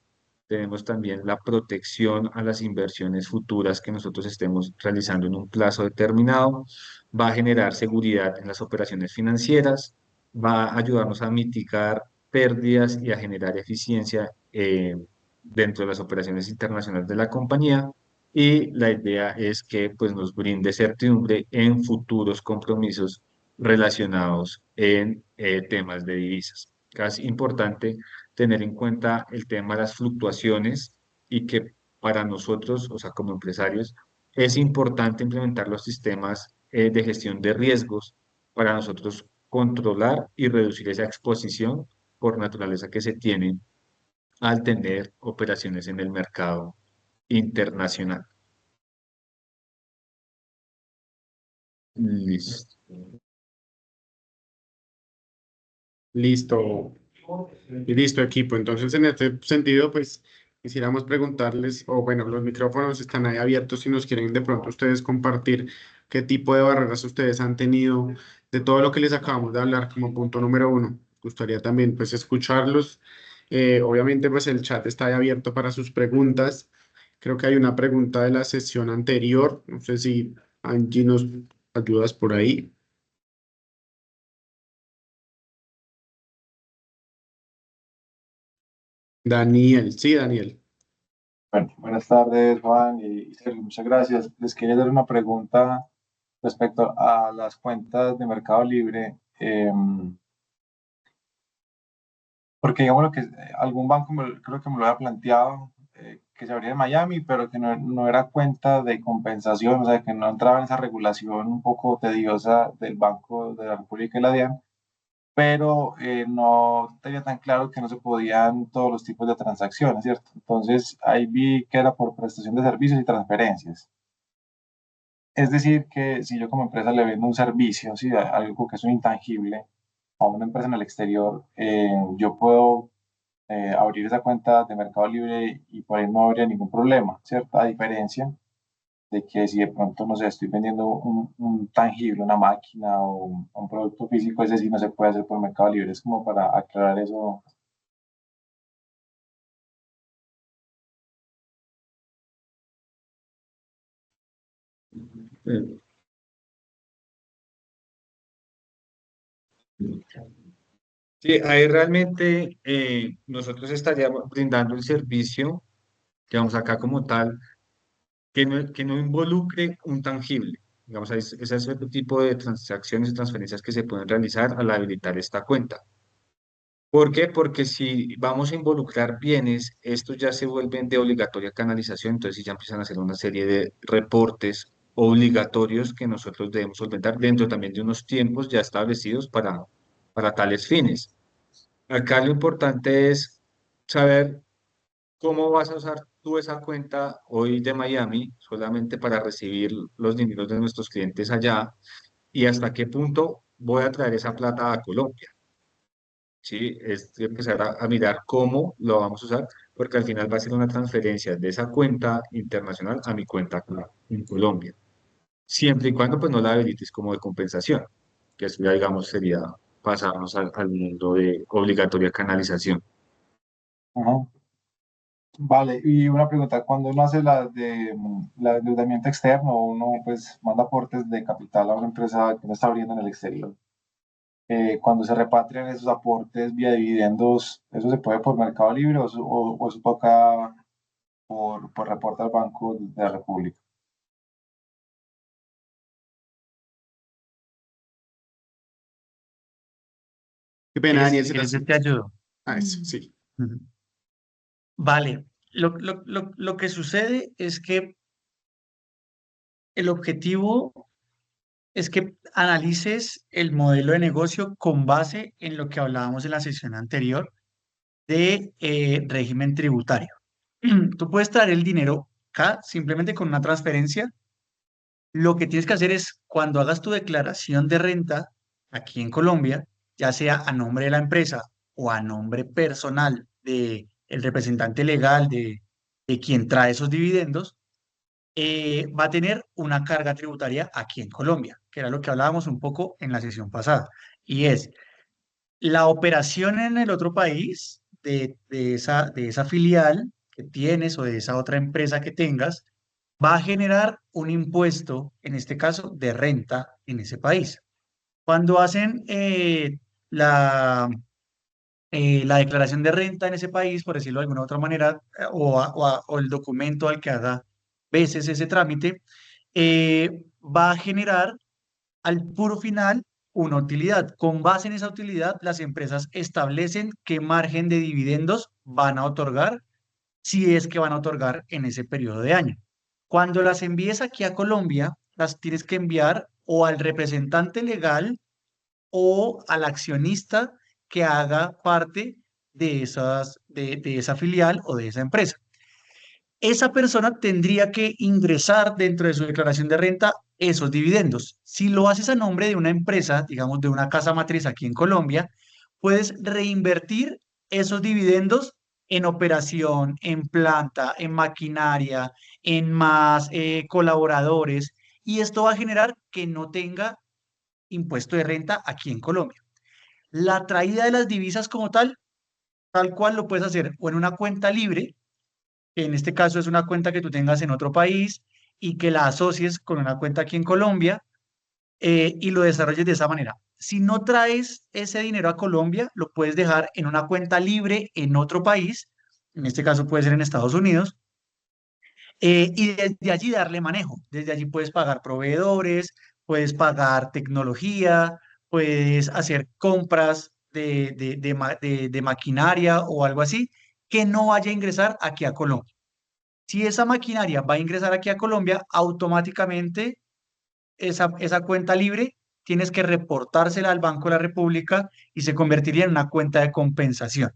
B: Tenemos también la protección a las inversiones futuras que nosotros estemos realizando en un plazo determinado. Va a generar seguridad en las operaciones financieras, va a ayudarnos a mitigar pérdidas y a generar eficiencia dentro de las operaciones internacionales de la compañía. Y la idea es que pues, nos brinde certidumbre en futuros compromisos relacionados en temas de divisas. Es importante tener en cuenta el tema de las fluctuaciones y que para nosotros, o sea, como empresarios, es importante implementar los sistemas de gestión de riesgos para nosotros controlar y reducir esa exposición por naturaleza que se tiene al tener operaciones en el mercado internacional. Listo.
A: Listo. Y listo, equipo. Entonces, en este sentido, pues quisiéramos preguntarles, o bueno, los micrófonos están ahí abiertos si nos quieren de pronto ustedes compartir qué tipo de barreras ustedes han tenido de todo lo que les acabamos de hablar como punto número uno. Gustaría también pues escucharlos. Obviamente pues el chat está ahí abierto para sus preguntas. Creo que hay una pregunta de la sesión anterior. No sé si Angie nos ayudas por ahí. Daniel, sí, Daniel.
C: Bueno, buenas tardes, Juan y Sergio, muchas gracias. Les quería hacer una pregunta respecto a las cuentas de Mercado Libre, porque digamos lo que algún banco creo que me lo había planteado, que se abría en Miami, pero que no era cuenta de compensación, o sea, que no entraba en esa regulación un poco tediosa del Banco de la República y la DIAN, pero no tenía tan claro que no se podían todos los tipos de transacciones, ¿cierto? Entonces ahí vi que era por prestación de servicios y transferencias. Es decir, que si yo como empresa le vendo un servicio, ¿sí? Algo que es un intangible a una empresa en el exterior, yo puedo abrir esa cuenta de Mercado Libre y por ahí no habría ningún problema, ¿cierto? A diferencia de que si de pronto, no sé, estoy vendiendo un tangible, una máquina o un producto físico, ese sí no se puede hacer por Mercado Libre. Es como para aclarar eso.
B: Sí, ahí realmente nosotros estaríamos brindando el servicio, digamos acá como tal, que no involucre un tangible. Digamos, ese es otro tipo de transacciones y transferencias que se pueden realizar al habilitar esta cuenta. ¿Por qué? Porque si vamos a involucrar bienes, estos ya se vuelven de obligatoria canalización, entonces sí ya empiezan a hacer una serie de reportes obligatorios que nosotros debemos solventar dentro también de unos tiempos ya establecidos para tales fines. Acá lo importante es saber cómo vas a usar tú esa cuenta hoy de Miami solamente para recibir los dineros de nuestros clientes allá y hasta qué punto voy a traer esa plata a Colombia. Sí, es de empezar a mirar cómo lo vamos a usar, porque al final va a ser una transferencia de esa cuenta internacional a mi cuenta acá en Colombia, siempre y cuando pues no la habilites como de compensación, que eso ya digamos sería pasarnos al mundo de obligatoria canalización.
C: Ajá. Vale, y una pregunta, cuando uno hace la endeudamiento externo, uno pues manda aportes de capital a una empresa que no está abriendo en el exterior. Cuando se repatrian esos aportes vía dividendos, ¿eso se puede por Mercado Libre o eso toca por reporte al Banco de la República?
A: Qué pena,
D: ¿Quieres,
A: Daniel,
D: si quieres, yo te ayudo?
A: sí.
D: Ujú. Vale, lo que sucede es que el objetivo es que analices el modelo de negocio con base en lo que hablábamos en la sesión anterior de régimen tributario. Tú puedes traer el dinero acá simplemente con una transferencia. Lo que tienes que hacer es cuando hagas tu declaración de renta aquí en Colombia, ya sea a nombre de la empresa o a nombre personal de el representante legal de quien trae esos dividendos, va a tener una carga tributaria aquí en Colombia, que era lo que hablábamos un poco en la sesión pasada. Y es la operación en el otro país de esa filial que tienes o de esa otra empresa que tengas, va a generar un impuesto, en este caso, de renta en ese país. Cuando hacen la declaración de renta en ese país, por decirlo de alguna otra manera, o el documento al que haga veces ese trámite, va a generar al puro final una utilidad. Con base en esa utilidad, las empresas establecen qué margen de dividendos van a otorgar, si es que van a otorgar en ese periodo de año. Cuando las envíes aquí a Colombia, las tienes que enviar o al representante legal o al accionista que haga parte de esa filial o de esa empresa. Esa persona tendría que ingresar dentro de su declaración de renta esos dividendos. Si lo haces a nombre de una empresa, digamos de una casa matriz aquí en Colombia, puedes reinvertir esos dividendos en operación, en planta, en maquinaria, en más colaboradores, y esto va a generar que no tenga impuesto de renta aquí en Colombia. La traída de las divisas como tal cual lo puedes hacer o en una cuenta libre, que en este caso es una cuenta que tú tengas en otro país y que la asocies con una cuenta aquí en Colombia, y lo desarrolles de esa manera. Si no traes ese dinero a Colombia, lo puedes dejar en una cuenta libre en otro país, en este caso puede ser en Estados Unidos, y desde allí darle manejo. Desde allí puedes pagar proveedores, puedes pagar tecnología, puedes hacer compras de maquinaria o algo así que no vaya a ingresar aquí a Colombia. Si esa maquinaria va a ingresar aquí a Colombia, automáticamente esa cuenta libre tienes que reportársela al Banco de la República y se convertiría en una cuenta de compensación.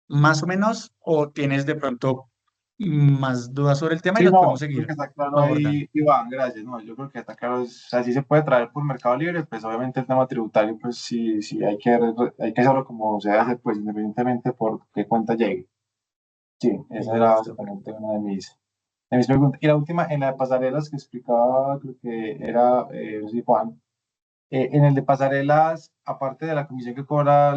D: Más o menos, o tienes de pronto más dudas sobre el tema y
C: Sí,
D: las podemos
C: no, creo que
D: seguir
C: está claro
D: abordando.
C: ahí, Iván, gracias. No, yo creo que está claro, o sea, sí se puede traer por Mercado Libre, pues obviamente el tema tributario, pues sí, sí hay que hacerlo como se hace, pues independientemente por qué cuenta llegue. Sí, esa era
D: Listo.
C: básicamente una de mis preguntas. Y la última, en la de pasarelas que explicaba, creo que era sí, Juan, en el de pasarelas, aparte de la comisión que cobra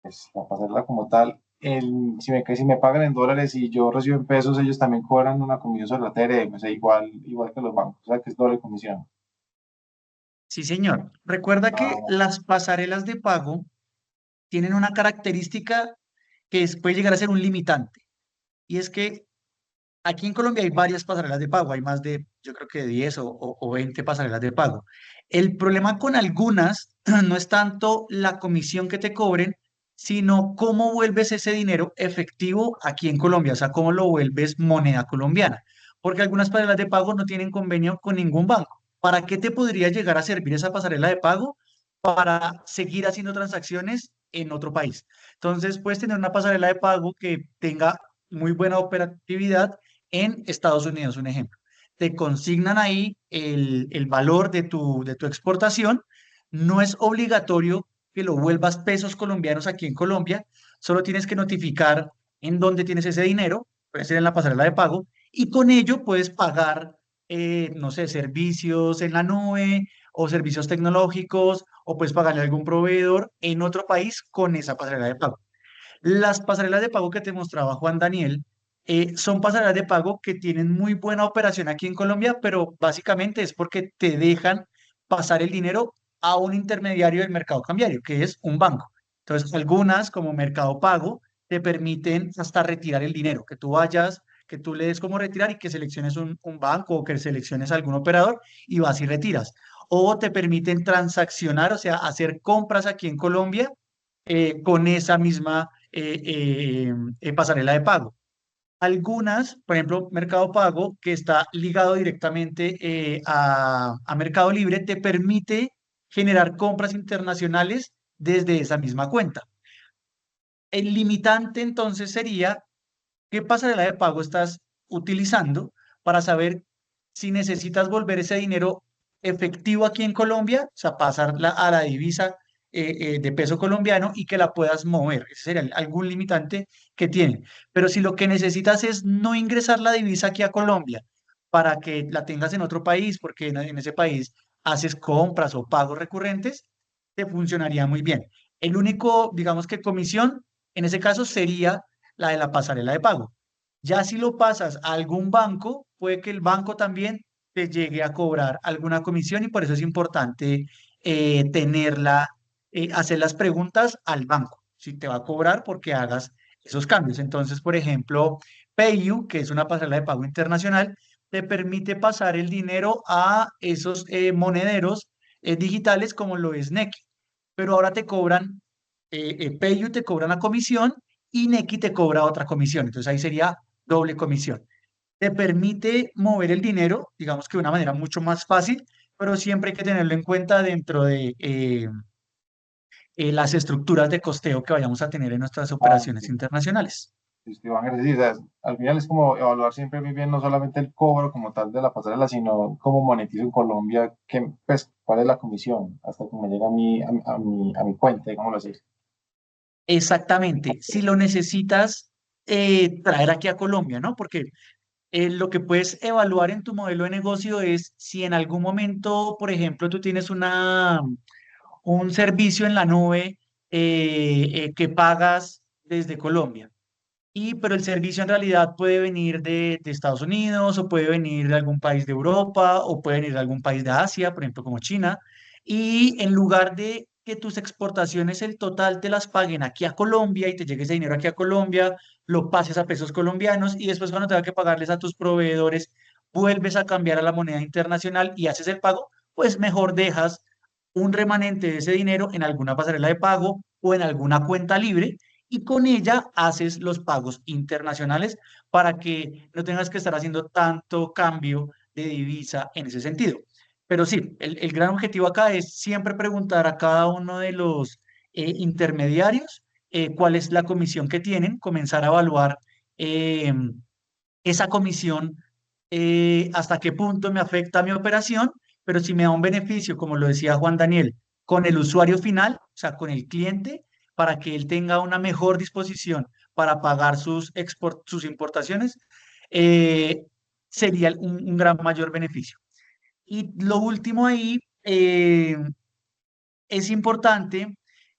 C: pues, la pasarela como tal, si me pagan en dólares y yo recibo en pesos, ellos también cobran una comisión sobre la TRM, o sea, igual que los bancos, o sea, que es doble comisión.
D: Sí, señor. Recuerda que
C: Ah,
D: las pasarelas de pago tienen una característica que puede llegar a ser un limitante. Y es que aquí en Colombia hay varias pasarelas de pago, hay más de, yo creo que 10 o 20 pasarelas de pago. El problema con algunas no es tanto la comisión que te cobren, sino cómo vuelves ese dinero efectivo aquí en Colombia, o sea, cómo lo vuelves moneda colombiana. Porque algunas pasarelas de pago no tienen convenio con ningún banco. ¿Para qué te podría llegar a servir esa pasarela de pago? Para seguir haciendo transacciones en otro país. Entonces, puedes tener una pasarela de pago que tenga muy buena operatividad en Estados Unidos, un ejemplo. Te consignan ahí el valor de tu exportación. No es obligatorio que lo vuelvas pesos colombianos aquí en Colombia. Solo tienes que notificar en dónde tienes ese dinero, puede ser en la pasarela de pago, y con ello puedes pagar, no sé, servicios en la nube o servicios tecnológicos o puedes pagarle a algún proveedor en otro país con esa pasarela de pago. Las pasarelas de pago que te mostraba Juan Daniel son pasarelas de pago que tienen muy buena operación aquí en Colombia, pero básicamente es porque te dejan pasar el dinero a un intermediario del mercado cambiario, que es un banco. Entonces, algunas, como Mercado Pago, te permiten hasta retirar el dinero, que tú vayas, que tú le des como retirar y que selecciones un banco o que selecciones algún operador y vas y retiras. O te permiten transaccionar, o sea, hacer compras aquí en Colombia con esa misma pasarela de pago. Algunas, por ejemplo, Mercado Pago, que está ligado directamente a Mercado Libre, te permite generar compras internacionales desde esa misma cuenta. El limitante entonces sería qué pasarela de pago estás utilizando para saber si necesitas volver ese dinero efectivo aquí en Colombia, o sea, pasarla a la divisa de peso colombiano y que la puedas mover. Ese sería algún limitante que tiene. Pero si lo que necesitas es no ingresar la divisa aquí a Colombia para que la tengas en otro país, porque en ese país haces compras o pagos recurrentes, te funcionaría muy bien. El único, digamos que comisión, en ese caso sería la de la pasarela de pago. Ya si lo pasas a algún banco, puede que el banco también te llegue a cobrar alguna comisión y por eso es importante hacer las preguntas al banco, si te va a cobrar porque hagas esos cambios. Entonces, por ejemplo, PayU, que es una pasarela de pago internacional, te permite pasar el dinero a esos monederos digitales como lo es Nequi, pero ahora te cobran, PayU te cobra una comisión y Nequi te cobra otra comisión. Entonces ahí sería doble comisión. Te permite mover el dinero, digamos que de una manera mucho más fácil, pero siempre hay que tenerlo en cuenta dentro de las estructuras de costeo que vayamos a tener en nuestras operaciones
C: Sí.
D: internacionales.
C: Iván, sí, o sea, al final es como evaluar siempre muy bien no solamente el cobro como tal de la pasarela, sino cómo monetizo en Colombia, pues, cuál es la comisión hasta que me llega a mi cuenta, digámoslo así.
D: Exactamente, si lo necesitas traer aquí a Colombia, ¿no? Porque lo que puedes evaluar en tu modelo de negocio es si en algún momento, por ejemplo, tú tienes un servicio en la nube que pagas desde Colombia. Pero el servicio en realidad puede venir de Estados Unidos o puede venir de algún país de Europa o puede venir de algún país de Asia, por ejemplo, como China. Y en lugar de que tus exportaciones, el total te las paguen aquí a Colombia y te llegue ese dinero aquí a Colombia, lo pases a pesos colombianos y después cuando tenga que pagarles a tus proveedores, vuelves a cambiar a la moneda internacional y haces el pago, pues mejor dejas un remanente de ese dinero en alguna pasarela de pago o en alguna cuenta libre y con ella haces los pagos internacionales para que no tengas que estar haciendo tanto cambio de divisa en ese sentido. Pero sí, el gran objetivo acá es siempre preguntar a cada uno de los intermediarios cuál es la comisión que tienen, comenzar a evaluar eh, esa comisión, hasta qué punto me afecta mi operación, pero si me da un beneficio, como lo decía Juan Daniel, con el usuario final, o sea, con el cliente, para que él tenga una mejor disposición para pagar sus importaciones, eh, sería un gran mayor beneficio. Y lo último ahí, es importante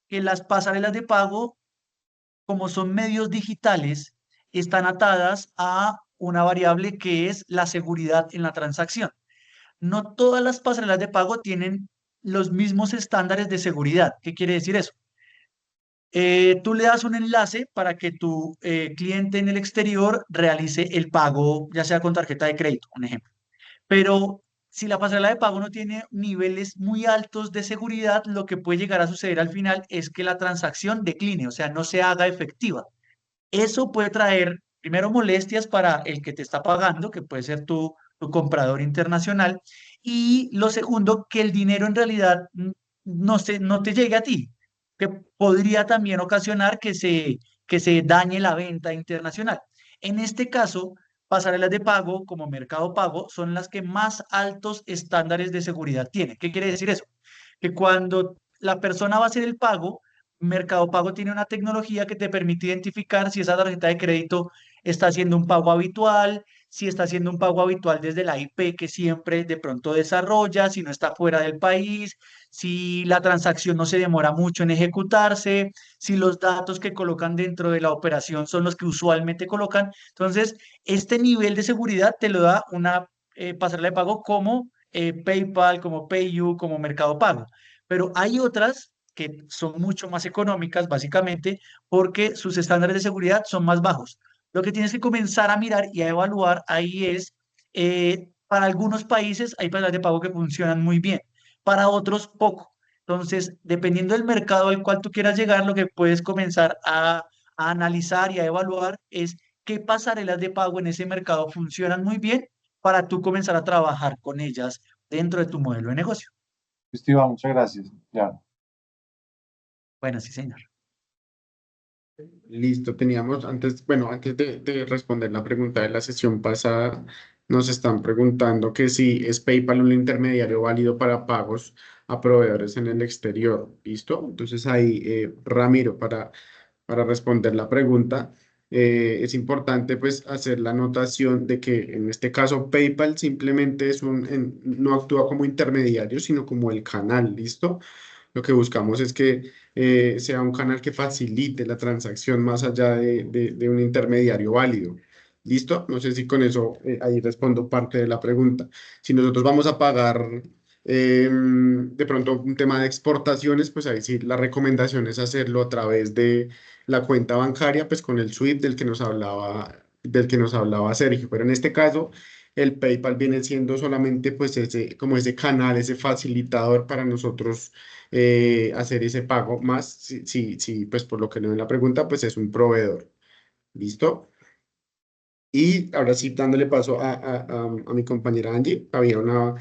D: que las pasarelas de pago, como son medios digitales, están atadas a una variable que es la seguridad en la transacción. No todas las pasarelas de pago tienen los mismos estándares de seguridad. ¿Qué quiere decir eso? Tú le das un enlace para que tu cliente en el exterior realice el pago, ya sea con tarjeta de crédito, un ejemplo. Pero si la pasarela de pago no tiene niveles muy altos de seguridad, lo que puede llegar a suceder al final es que la transacción decline, o sea, no se haga efectiva. Eso puede traer, primero, molestias para el que te está pagando, que puede ser tu comprador internacional, y lo segundo, que el dinero en realidad no te llegue a ti, que podría también ocasionar que se dañe la venta internacional. En este caso, pasarelas de pago como Mercado Pago son las que más altos estándares de seguridad tienen. ¿Qué quiere decir eso? Que cuando la persona va a hacer el pago, Mercado Pago tiene una tecnología que te permite identificar si esa tarjeta de crédito está haciendo un pago habitual, si está haciendo un pago habitual desde la IP que siempre de pronto desarrolla, si no está fuera del país, si la transacción no se demora mucho en ejecutarse, si los datos que colocan dentro de la operación son los que usualmente colocan. Entonces, este nivel de seguridad te lo da una pasarela de pago como PayPal, como PayU, como Mercado Pago. Pero hay otras que son mucho más económicas, básicamente, porque sus estándares de seguridad son más bajos. Lo que tienes que comenzar a mirar y a evaluar ahí es, para algunos países hay pasarelas de pago que funcionan muy bien, para otros poco. Entonces, dependiendo del mercado al cual tú quieras llegar, lo que puedes comenzar a analizar y a evaluar es qué pasarelas de pago en ese mercado funcionan muy bien para tú comenzar a trabajar con ellas dentro de tu modelo de negocio.
C: Esteban, muchas gracias. Ya.
D: Bueno, sí, señor.
A: Listo, teníamos antes, bueno, antes de responder la pregunta de la sesión pasada, nos están preguntando que si es PayPal un intermediario válido para pagos a proveedores en el exterior. ¿Listo? Entonces ahí, Ramiro, para responder la pregunta, es importante pues hacer la anotación de que en este caso PayPal simplemente no actúa como intermediario, sino como el canal. ¿Listo? Lo que buscamos es que sea un canal que facilite la transacción más allá de un intermediario válido. ¿Listo? No sé si con eso ahí respondo parte de la pregunta. Si nosotros vamos a pagar de pronto un tema de exportaciones, pues ahí sí la recomendación es hacerlo a través de la cuenta bancaria, pues con el SWIFT del que nos hablaba Sergio. Pero en este caso, el PayPal viene siendo solamente pues como ese canal, ese facilitador para nosotros hacer ese pago, más si, pues por lo que leo en la pregunta, pues es un proveedor. ¿Listo? Y ahora sí, dándole paso a mi compañera Angie, había una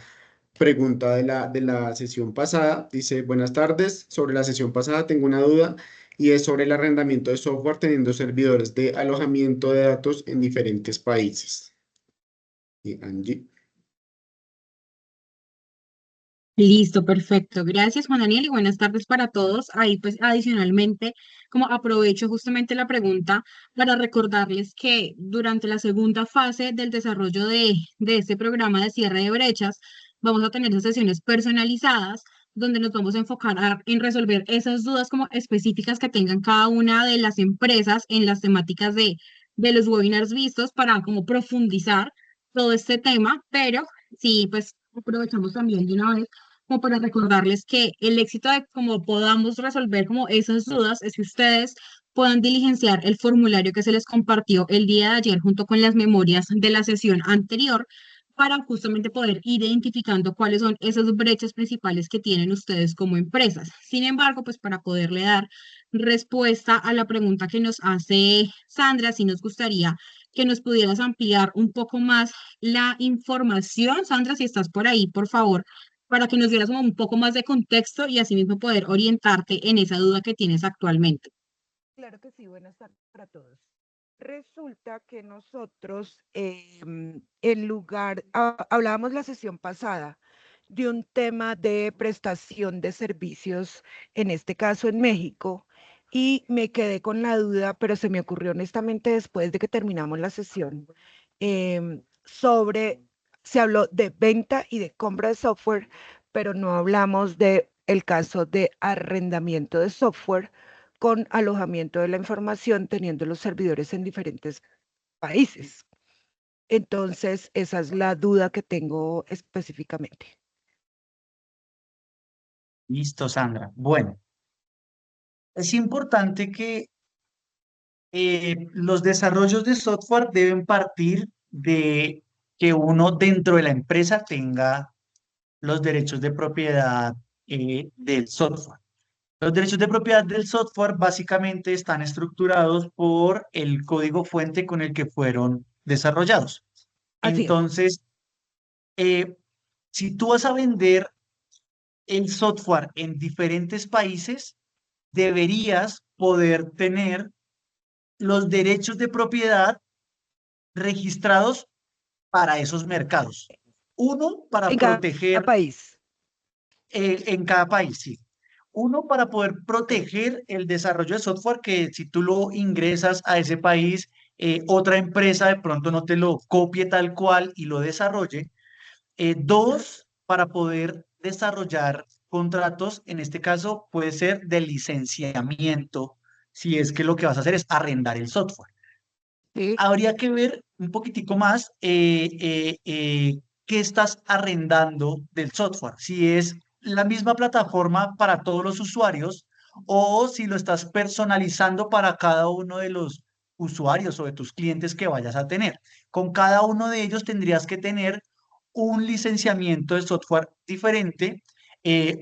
A: pregunta de la sesión pasada. Dice, buenas tardes, sobre la sesión pasada tengo una duda y es sobre el arrendamiento de software teniendo servidores de alojamiento de datos en diferentes países. Y Angie.
E: Listo, perfecto. Gracias, Juan Daniel, y buenas tardes para todos. Ahí, pues, adicionalmente, como aprovecho justamente la pregunta para recordarles que durante la segunda fase del desarrollo de este programa de cierre de brechas, vamos a tener esas sesiones personalizadas donde nos vamos a enfocar en resolver esas dudas como específicas que tengan cada una de las empresas en las temáticas de los webinars vistos para como profundizar todo este tema, pero sí, pues aprovechamos también de una vez como para recordarles que el éxito de cómo podamos resolver como esas dudas es que ustedes puedan diligenciar el formulario que se les compartió el día de ayer junto con las memorias de la sesión anterior para justamente poder ir identificando cuáles son esas brechas principales que tienen ustedes como empresas. Sin embargo, pues para poderle dar respuesta a la pregunta que nos hace Sandra, sí nos gustaría que nos pudieras ampliar un poco más la información. Sandra, si estás por ahí, por favor, para que nos dieras como un poco más de contexto y asimismo poder orientarte en esa duda que tienes actualmente.
F: Claro que sí, buenas tardes para todos. Resulta que nosotros, en lugar, hablábamos la sesión pasada de un tema de prestación de servicios, en este caso en México, y me quedé con la duda, pero se me ocurrió honestamente después de que terminamos la sesión, se habló de venta y de compra de software, pero no hablamos de el caso de arrendamiento de software con alojamiento de la información, teniendo los servidores en diferentes países. Entonces, esa es la duda que tengo específicamente.
D: Listo, Sandra. Bueno, es importante que los desarrollos de software deben partir de que uno dentro de la empresa tenga los derechos de propiedad del software. Los derechos de propiedad del software básicamente están estructurados por el código fuente con el que fueron desarrollados.
F: Así es.
D: Entonces, si tú vas a vender el software en diferentes países, deberías poder tener los derechos de propiedad registrados para esos mercados. Uno, para
F: En cada
D: proteger
F: país.
D: en cada país, sí. Uno, para poder proteger el desarrollo de software que si tú lo ingresas a ese país otra empresa de pronto no te lo copie tal cual y lo desarrolle. Dos, para poder desarrollar contratos, en este caso puede ser de licenciamiento, si es que lo que vas a hacer es arrendar el software.
F: Sí,
D: Habría que ver un poquitico más qué estás arrendando del software, si es la misma plataforma para todos los usuarios o si lo estás personalizando para cada uno de los usuarios o de tus clientes que vayas a tener. Con cada uno de ellos tendrías que tener un licenciamiento de software diferente,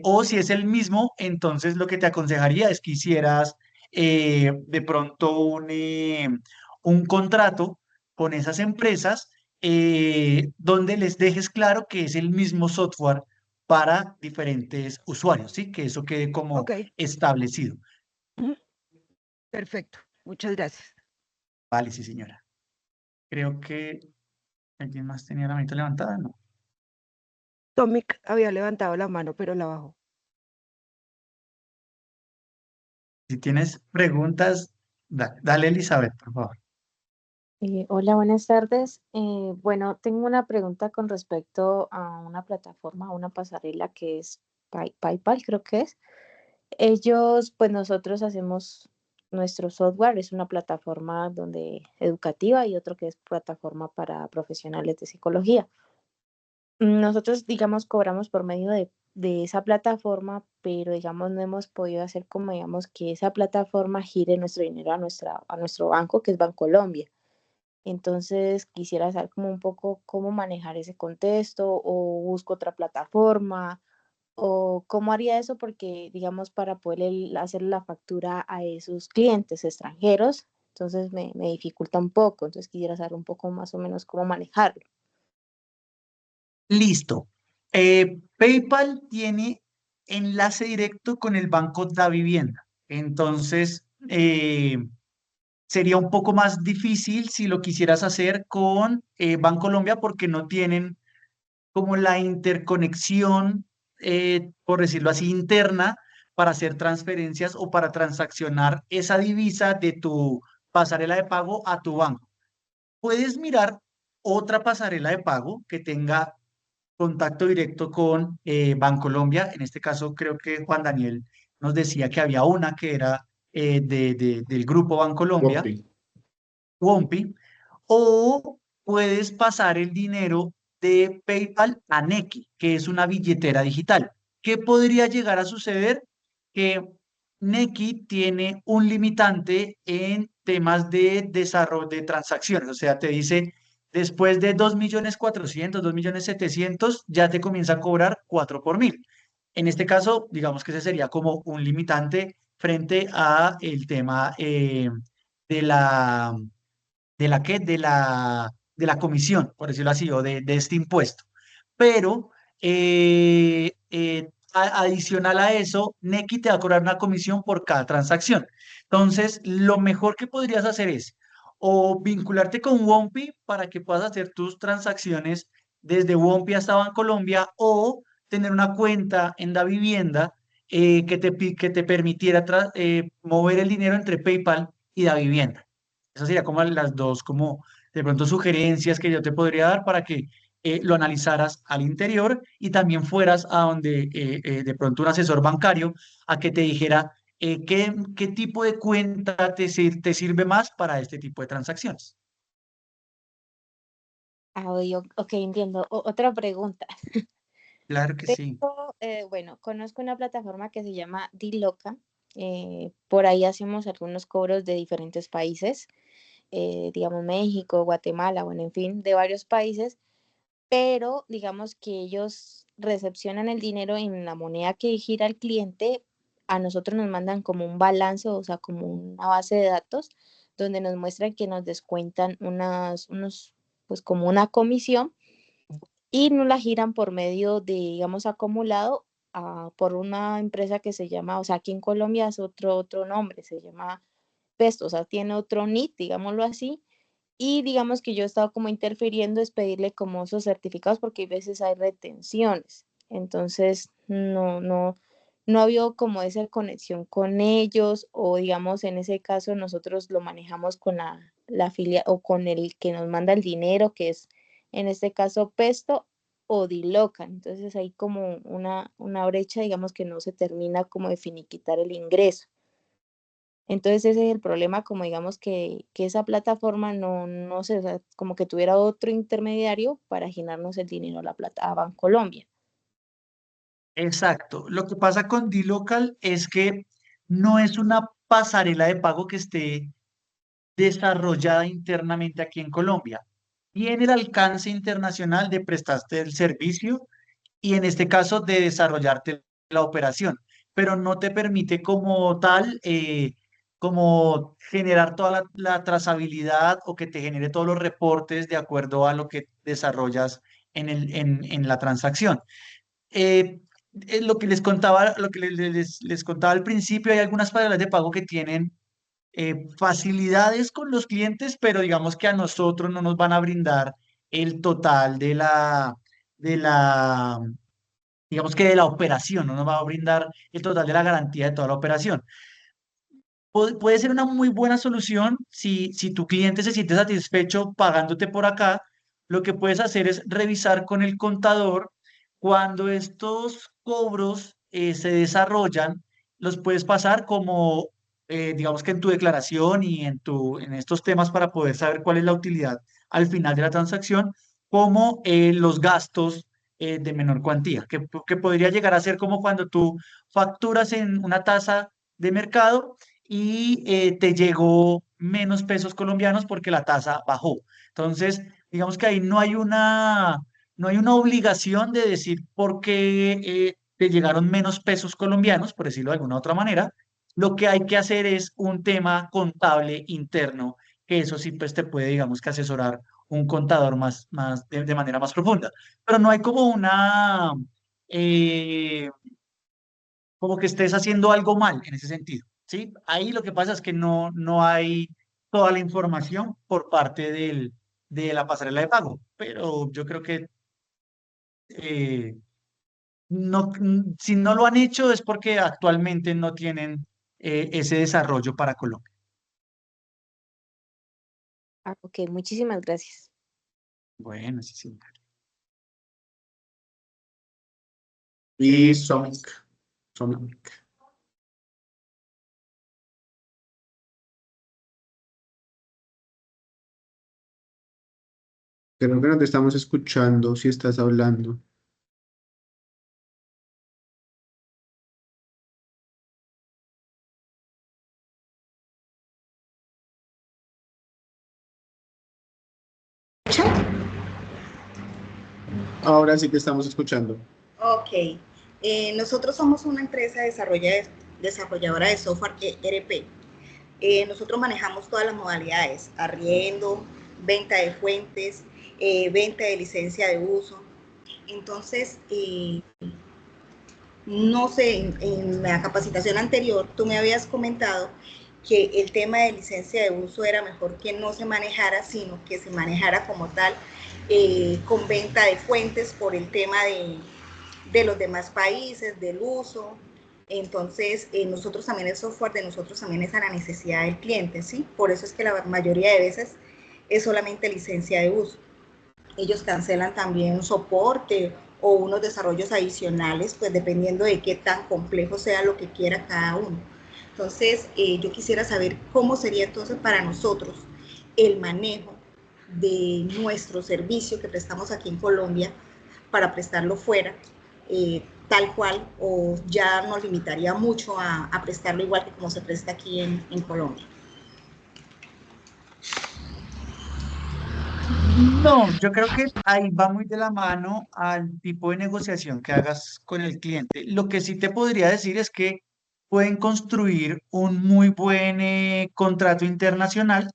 D: o si es el mismo, entonces lo que te aconsejaría es que hicieras de pronto un contrato con esas empresas, donde les dejes claro que es el mismo software para diferentes usuarios, ¿sí? Que eso quede como
F: ok,
D: establecido.
F: ujú, perfecto. Muchas gracias.
D: Vale, sí, señora. Creo que alguien más tenía la manito levantada, ¿no?
F: Tomic había levantado la mano, pero la bajó.
D: Si tienes preguntas, dale, Elizabeth, por favor.
G: Hola, buenas tardes. Bueno, tengo una pregunta con respecto a una plataforma, a una pasarela que es PayPal, creo que es. Ellos, pues nosotros hacemos nuestro software, es una plataforma donde educativa y otro que es plataforma para profesionales de psicología. Nosotros, digamos, cobramos por medio de esa plataforma, pero digamos, no hemos podido hacer como, digamos, que esa plataforma gire nuestro dinero a nuestro banco, que es Bancolombia. Entonces quisiera saber como un poco cómo manejar ese contexto o busco otra plataforma o cómo haría eso porque, digamos, para poder hacer la factura a esos clientes extranjeros, entonces me dificulta un poco. Entonces quisiera saber un poco más o menos cómo manejarlo.
D: Listo. PayPal tiene enlace directo con el Banco da Vivienda. Entonces, sería un poco más difícil si lo quisieras hacer con Bancolombia porque no tienen como la interconexión, por decirlo así, interna para hacer transferencias o para transaccionar esa divisa de tu pasarela de pago a tu banco. Puedes mirar otra pasarela de pago que tenga contacto directo con Bancolombia. En este caso, creo que Juan Daniel nos decía que había una que era del grupo Bancolombia,
A: Wopti.
D: Wompi, o puedes pasar el dinero de PayPal a Nequi, que es una billetera digital. ¿Qué podría llegar a suceder? Que Nequi tiene un limitante en temas de desarrollo de transacciones, o sea, te dice, después de 2.400.000, 2.700.000, ya te comienza a cobrar 4 por mil. En este caso, digamos que ese sería como un limitante frente a el tema de la de la que de la comisión, por decirlo así, o de este impuesto. Pero adicional a eso, Nequi te va a cobrar una comisión por cada transacción. Entonces, lo mejor que podrías hacer es o vincularte con Wompi para que puedas hacer tus transacciones desde Wompi hasta Bancolombia, o tener una cuenta en Davivienda que te permitiera mover el dinero entre PayPal y Davivienda. Esas serían como las dos, como de pronto sugerencias que yo te podría dar para que lo analizaras al interior y también fueras a donde de pronto un asesor bancario a que te dijera qué tipo de cuenta te sirve más para este tipo de transacciones.
G: Ok, entiendo. Otra pregunta.
D: Claro que sí.
G: Tengo, bueno, conozco una plataforma que se llama Diloca. Por ahí hacemos algunos cobros de diferentes países, digamos México, Guatemala, bueno, en fin, de varios países, pero digamos que ellos recepcionan el dinero en la moneda que gira el cliente, a nosotros nos mandan como un balance, o sea, como una base de datos, donde nos muestran que nos descuentan pues como una comisión y nos la giran por medio de, digamos, acumulado por una empresa que se llama, o sea, aquí en Colombia es otro nombre, se llama Pesto, o sea, tiene otro NIT, digámoslo así, y digamos que yo he estado como interfiriendo es pedirle como esos certificados porque a veces hay retenciones. Entonces, no ha habido como esa conexión con ellos o digamos en ese caso nosotros lo manejamos la filia o con el que nos manda el dinero, que es en este caso Pesto o Dilocan. Entonces hay como una brecha, digamos, que no se termina como de finiquitar el ingreso. Entonces ese es el problema, como digamos que esa plataforma no sé, o sea, como que tuviera otro intermediario para girarnos el dinero a la plata, a Bancolombia.
D: Exacto. Lo que pasa con D-Local es que no es una pasarela de pago que esté desarrollada internamente aquí en Colombia. Tiene el alcance internacional de prestarte el servicio y en este caso de desarrollarte la operación, pero no te permite como tal, como generar toda la trazabilidad o que te genere todos los reportes de acuerdo a lo que desarrollas en la transacción. Eh, lo que les contaba, lo que les contaba al principio, hay algunas pasarelas de pago que tienen facilidades con los clientes, pero digamos que a nosotros no nos van a brindar el total de la, digamos que de la operación, no nos va a brindar el total de la garantía de toda la operación. Puede ser una muy buena solución si tu cliente se siente satisfecho pagándote por acá. Lo que puedes hacer es revisar con el contador cuando estos cobros se desarrollan, los puedes pasar como, digamos que en tu declaración y en estos temas para poder saber cuál es la utilidad al final de la transacción, como los gastos de menor cuantía, que podría llegar a ser como cuando tú facturas en una tasa de mercado y te llegó menos pesos colombianos porque la tasa bajó. Entonces, digamos que ahí no hay una obligación de decir por qué te llegaron menos pesos colombianos, por decirlo de alguna otra manera. Lo que hay que hacer es un tema contable interno, que eso sí pues te puede, digamos que asesorar un contador más de manera más profunda. Pero no hay como eh, como que estés haciendo algo mal en ese sentido, ¿sí? Ahí lo que pasa es que no hay toda la información por parte de la pasarela de pago, pero yo creo que eh, si no lo han hecho es porque actualmente no tienen ese desarrollo para Colombia.
G: Ah, ok, muchísimas gracias.
D: Bueno, sí, sí.
A: Y
D: Eh,
A: Somic. Creo que no te estamos escuchando si estás hablando. Ahora sí te estamos escuchando.
H: Ok. Nosotros somos una empresa desarrolladora de software ERP. Nosotros manejamos todas las modalidades: arriendo, venta de fuentes, venta de licencia de uso. Entonces, no sé, en la capacitación anterior tú me habías comentado que el tema de licencia de uso era mejor que no se manejara, sino que se manejara como tal, con venta de fuentes por el tema de los demás países, del uso. Entonces, nosotros también, el software de nosotros también es a la necesidad del cliente, ¿sí? Por eso es que la mayoría de veces es solamente licencia de uso. Ellos cancelan también un soporte o unos desarrollos adicionales, pues dependiendo de qué tan complejo sea lo que quiera cada uno. Entonces, yo quisiera saber cómo sería entonces para nosotros el manejo de nuestro servicio que prestamos aquí en Colombia para prestarlo fuera, tal cual, o ya nos limitaría mucho a prestarlo igual que como se presta aquí en Colombia.
D: No, yo creo que ahí va muy de la mano al tipo de negociación que hagas con el cliente. Lo que sí te podría decir es que pueden construir un muy buen contrato internacional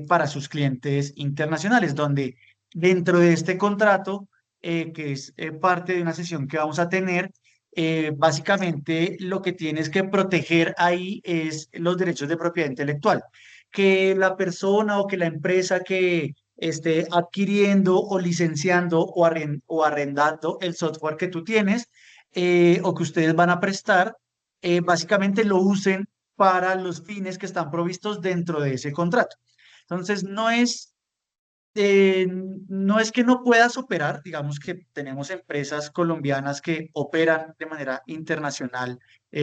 D: para sus clientes internacionales, donde dentro de este contrato, que es parte de una sesión que vamos a tener, básicamente lo que tienes que proteger ahí es los derechos de propiedad intelectual. Que la persona o que la empresa que esté adquiriendo o licenciando o arrendando el software que tú tienes o que ustedes van a prestar, básicamente lo usen para los fines que están provistos dentro de ese contrato. Entonces, no es que no puedas operar, digamos que tenemos empresas colombianas que operan de manera internacional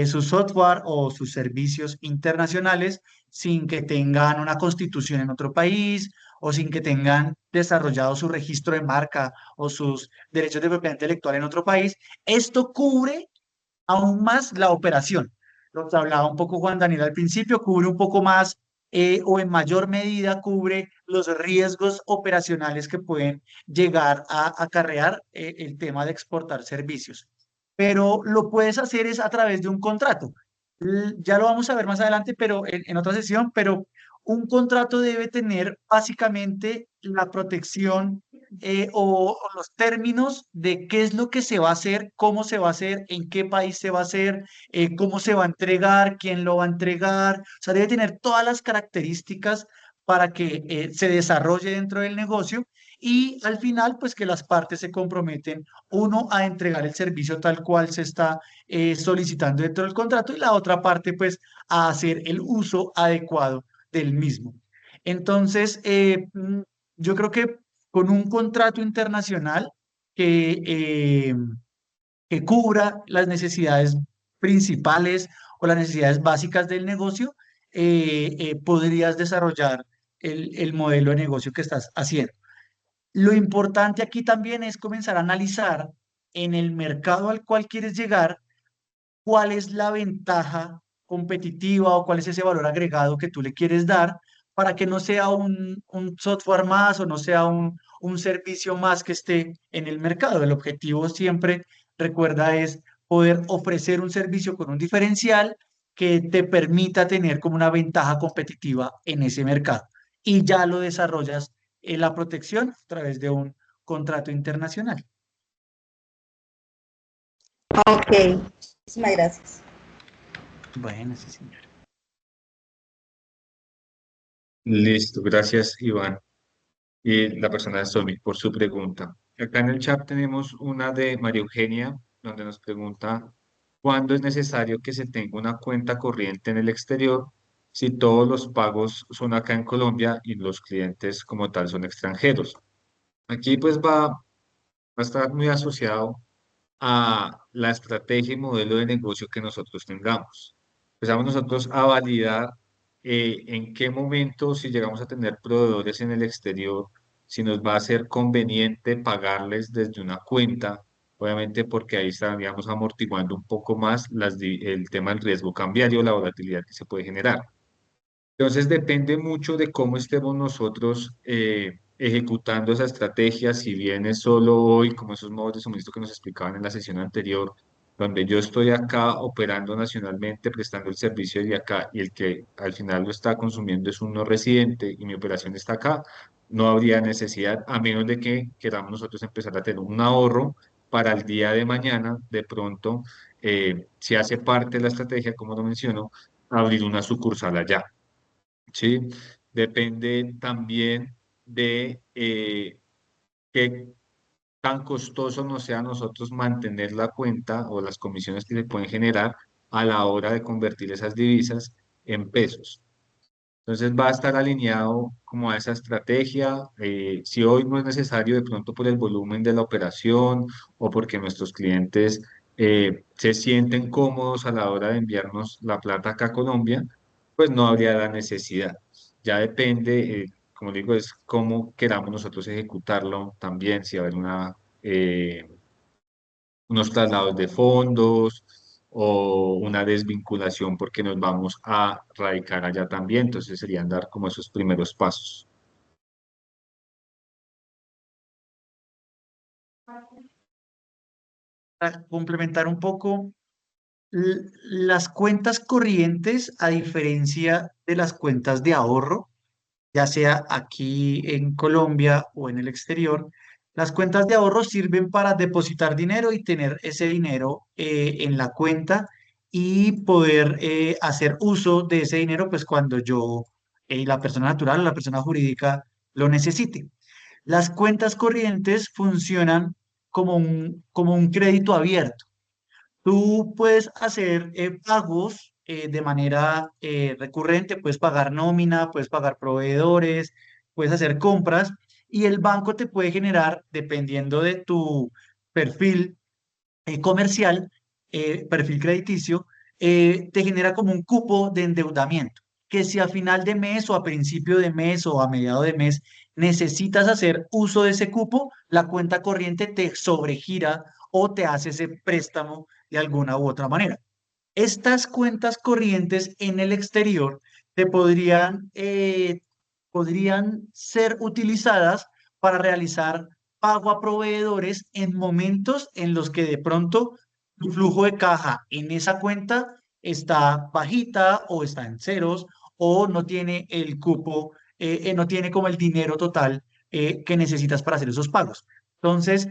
D: su software o sus servicios internacionales sin que tengan una constitución en otro país o sin que tengan desarrollado su registro de marca o sus derechos de propiedad intelectual en otro país. Esto cubre aún más la operación. Lo que hablaba un poco Juan Daniel al principio, cubre un poco más o en mayor medida cubre los riesgos operacionales que pueden llegar a acarrear el tema de exportar servicios. Pero lo puedes hacer es a través de un contrato. Ya lo vamos a ver más adelante, pero en otra sesión, pero un contrato debe tener básicamente la protección o los términos de qué es lo que se va a hacer, cómo se va a hacer, en qué país se va a hacer, cómo se va a entregar, quién lo va a entregar. O sea, debe tener todas las características para que se desarrolle dentro del negocio y al final, pues que las partes se comprometen, uno, a entregar el servicio tal cual se está solicitando dentro del contrato y la otra parte, pues, a hacer el uso adecuado del mismo. Entonces, yo creo que con un contrato internacional que, eh, que cubra las necesidades principales o las necesidades básicas del negocio, podrías desarrollar el modelo de negocio que estás haciendo. Lo importante aquí también es comenzar a analizar en el mercado al cual quieres llegar cuál es la ventaja competitiva o cuál es ese valor agregado que tú le quieres dar para que no sea un software más o no sea un servicio más que esté en el mercado. El objetivo siempre, recuerda, es poder ofrecer un servicio con un diferencial que te permita tener como una ventaja competitiva en ese mercado. Y ya lo desarrollas en la protección a través de un contrato internacional.
H: Ok, muchísimas gracias.
D: Bueno, sí, señor.
B: Listo, gracias Iván y la persona de Somi por su pregunta. Acá en el chat tenemos una de María Eugenia, donde nos pregunta, ¿cuándo es necesario que se tenga una cuenta corriente en el exterior si todos los pagos son acá en Colombia y los clientes como tal son extranjeros? Aquí pues va a estar muy asociado a la estrategia y modelo de negocio que nosotros tengamos. Empezamos nosotros a validar en qué momento, si llegamos a tener proveedores en el exterior, si nos va a ser conveniente pagarles desde una cuenta, obviamente porque ahí estaríamos amortiguando un poco más el tema del riesgo cambiario, la volatilidad que se puede generar. Entonces depende mucho de cómo estemos nosotros ejecutando esa estrategia, si viene solo hoy, como esos modos de suministro que nos explicaban en la sesión anterior, donde yo estoy acá operando nacionalmente, prestando el servicio de acá y el que al final lo está consumiendo es un no residente y mi operación está acá, no habría necesidad, a menos de que queramos nosotros empezar a tener un ahorro para el día de mañana, de pronto, si hace parte de la estrategia, como lo menciono, abrir una sucursal allá. ¿Sí? Depende también de qué tan costoso nos sea a nosotros mantener la cuenta o las comisiones que se pueden generar a la hora de convertir esas divisas en pesos. Entonces va a estar alineado como a esa estrategia. Si hoy no es necesario de pronto por el volumen de la operación o porque nuestros clientes se sienten cómodos a la hora de enviarnos la plata acá a Colombia, pues no habría la necesidad. Ya depende, como digo, es cómo queramos nosotros ejecutarlo también, si va a haber unos traslados de fondos o una desvinculación porque nos vamos a radicar allá también. Entonces serían dar como esos primeros pasos.
D: Para complementar un poco, las cuentas corrientes, a diferencia de las cuentas de ahorro, ya sea aquí en Colombia o en el exterior, las cuentas de ahorro sirven para depositar dinero y tener ese dinero en la cuenta y poder hacer uso de ese dinero pues cuando yo, la persona natural o la persona jurídica lo necesite. Las cuentas corrientes funcionan como un crédito abierto. Tú puedes hacer pagos de manera recurrente, puedes pagar nómina, puedes pagar proveedores, puedes hacer compras y el banco te puede generar, dependiendo de tu perfil comercial, perfil crediticio, te genera como un cupo de endeudamiento, que si a final de mes o a principio de mes o a mediado de mes necesitas hacer uso de ese cupo, la cuenta corriente te sobregira o te hace ese préstamo de alguna u otra manera. Estas cuentas corrientes en el exterior te podrían ser utilizadas para realizar pago a proveedores en momentos en los que de pronto tu flujo de caja en esa cuenta está bajita o está en ceros o no tiene el cupo, no tiene como el dinero total que necesitas para hacer esos pagos. Entonces,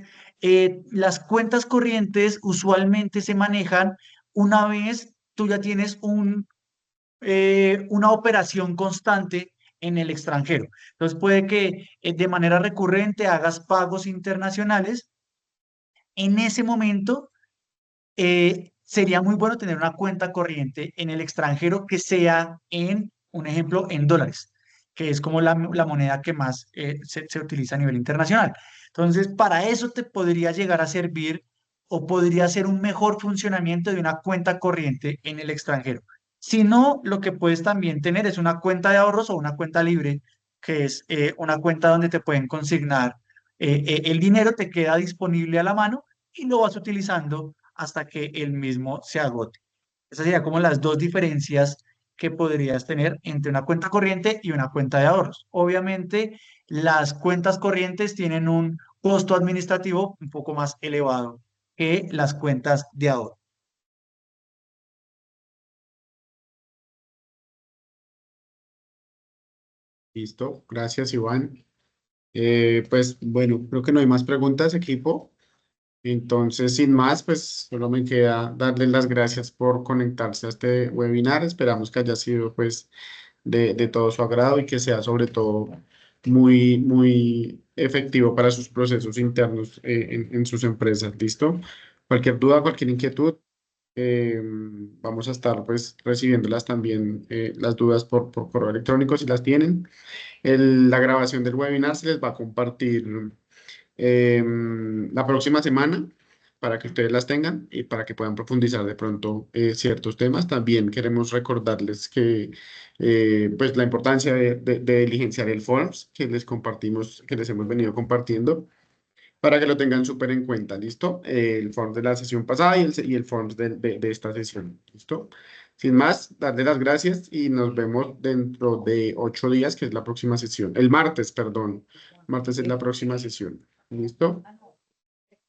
D: las cuentas corrientes usualmente se manejan una vez tú ya tienes una operación constante en el extranjero. Entonces puede que de manera recurrente hagas pagos internacionales. En ese momento sería muy bueno tener una cuenta corriente en el extranjero que sea en, un ejemplo, en dólares, que es como la moneda que más se utiliza a nivel internacional. Entonces, para eso te podría llegar a servir o podría ser un mejor funcionamiento de una cuenta corriente en el extranjero. Si no, lo que puedes también tener es una cuenta de ahorros o una cuenta libre, que es una cuenta donde te pueden consignar el dinero, te queda disponible a la mano y lo vas utilizando hasta que el mismo se agote. Esas serían como las dos diferencias que podrías tener entre una cuenta corriente y una cuenta de ahorros. Obviamente, las cuentas corrientes tienen un costo administrativo un poco más elevado que las cuentas de ahorro.
A: Listo, gracias Iván. Pues bueno, creo que no hay más preguntas, equipo. Entonces, sin más, pues solo me queda darles las gracias por conectarse a este webinar. Esperamos que haya sido pues de todo su agrado y que sea sobre todo muy efectivo para sus procesos internos en sus empresas. ¿Listo? Cualquier duda, cualquier inquietud, vamos a estar pues recibiéndolas también, las dudas por correo electrónico si las tienen. La grabación del webinar se les va a compartir la próxima semana para que ustedes las tengan y para que puedan profundizar de pronto ciertos temas. También queremos recordarles que pues la importancia de diligenciar el Forms que les compartimos, que les hemos venido compartiendo para que lo tengan súper en cuenta, ¿listo? El Forms de la sesión pasada y el Forms de esta sesión, ¿listo? Sin más, darle las gracias y nos vemos dentro de 8 días, que es la próxima sesión. El martes, perdón. Martes es la próxima sesión. ¿Listo?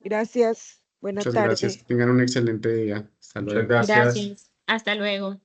F: Gracias. Buena
A: Muchas gracias.
F: tarde.
A: Que tengan un excelente día. Hasta luego.
B: Muchas gracias.
I: Gracias. Hasta luego.